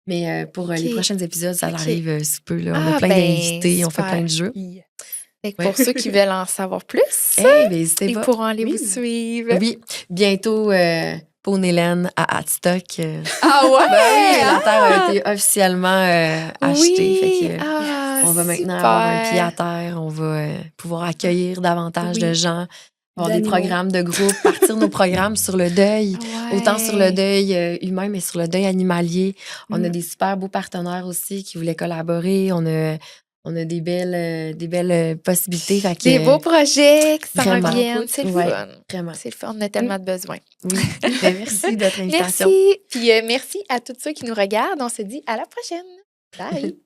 Mais pour les Ok. prochains épisodes, ça Ok. arrive sous peu. Là. On Ah, a plein ben, d'invités, on fait super. plein de jeux. Fait que Ouais. pour ceux qui veulent en savoir plus, Eh, ben, n'hésitez ils pas. pourront aller Oui. vous suivre. Oui, bientôt Paune Hélène à Adstock. Ah ouais? Ben oui, la terre a été officiellement achetée. Fait que, Ah, on va maintenant super. avoir un pied à terre. On va pouvoir accueillir davantage Oui. de gens, avoir des D'animaux. programmes de groupe, partir nos programmes sur le deuil, Ouais. autant sur le deuil humain, mais sur le deuil animalier. On a Mm. des super beaux partenaires aussi qui voulaient collaborer. On a des belles possibilités. Fait que, Des beaux projets qui s'en vraiment. viennent. C'est le Ouais. fun. Vraiment. C'est le fun. On a tellement de besoins. Oui. Ben, merci de votre invitation. Merci. Puis merci à tous ceux qui nous regardent. On se dit à la prochaine. Bye.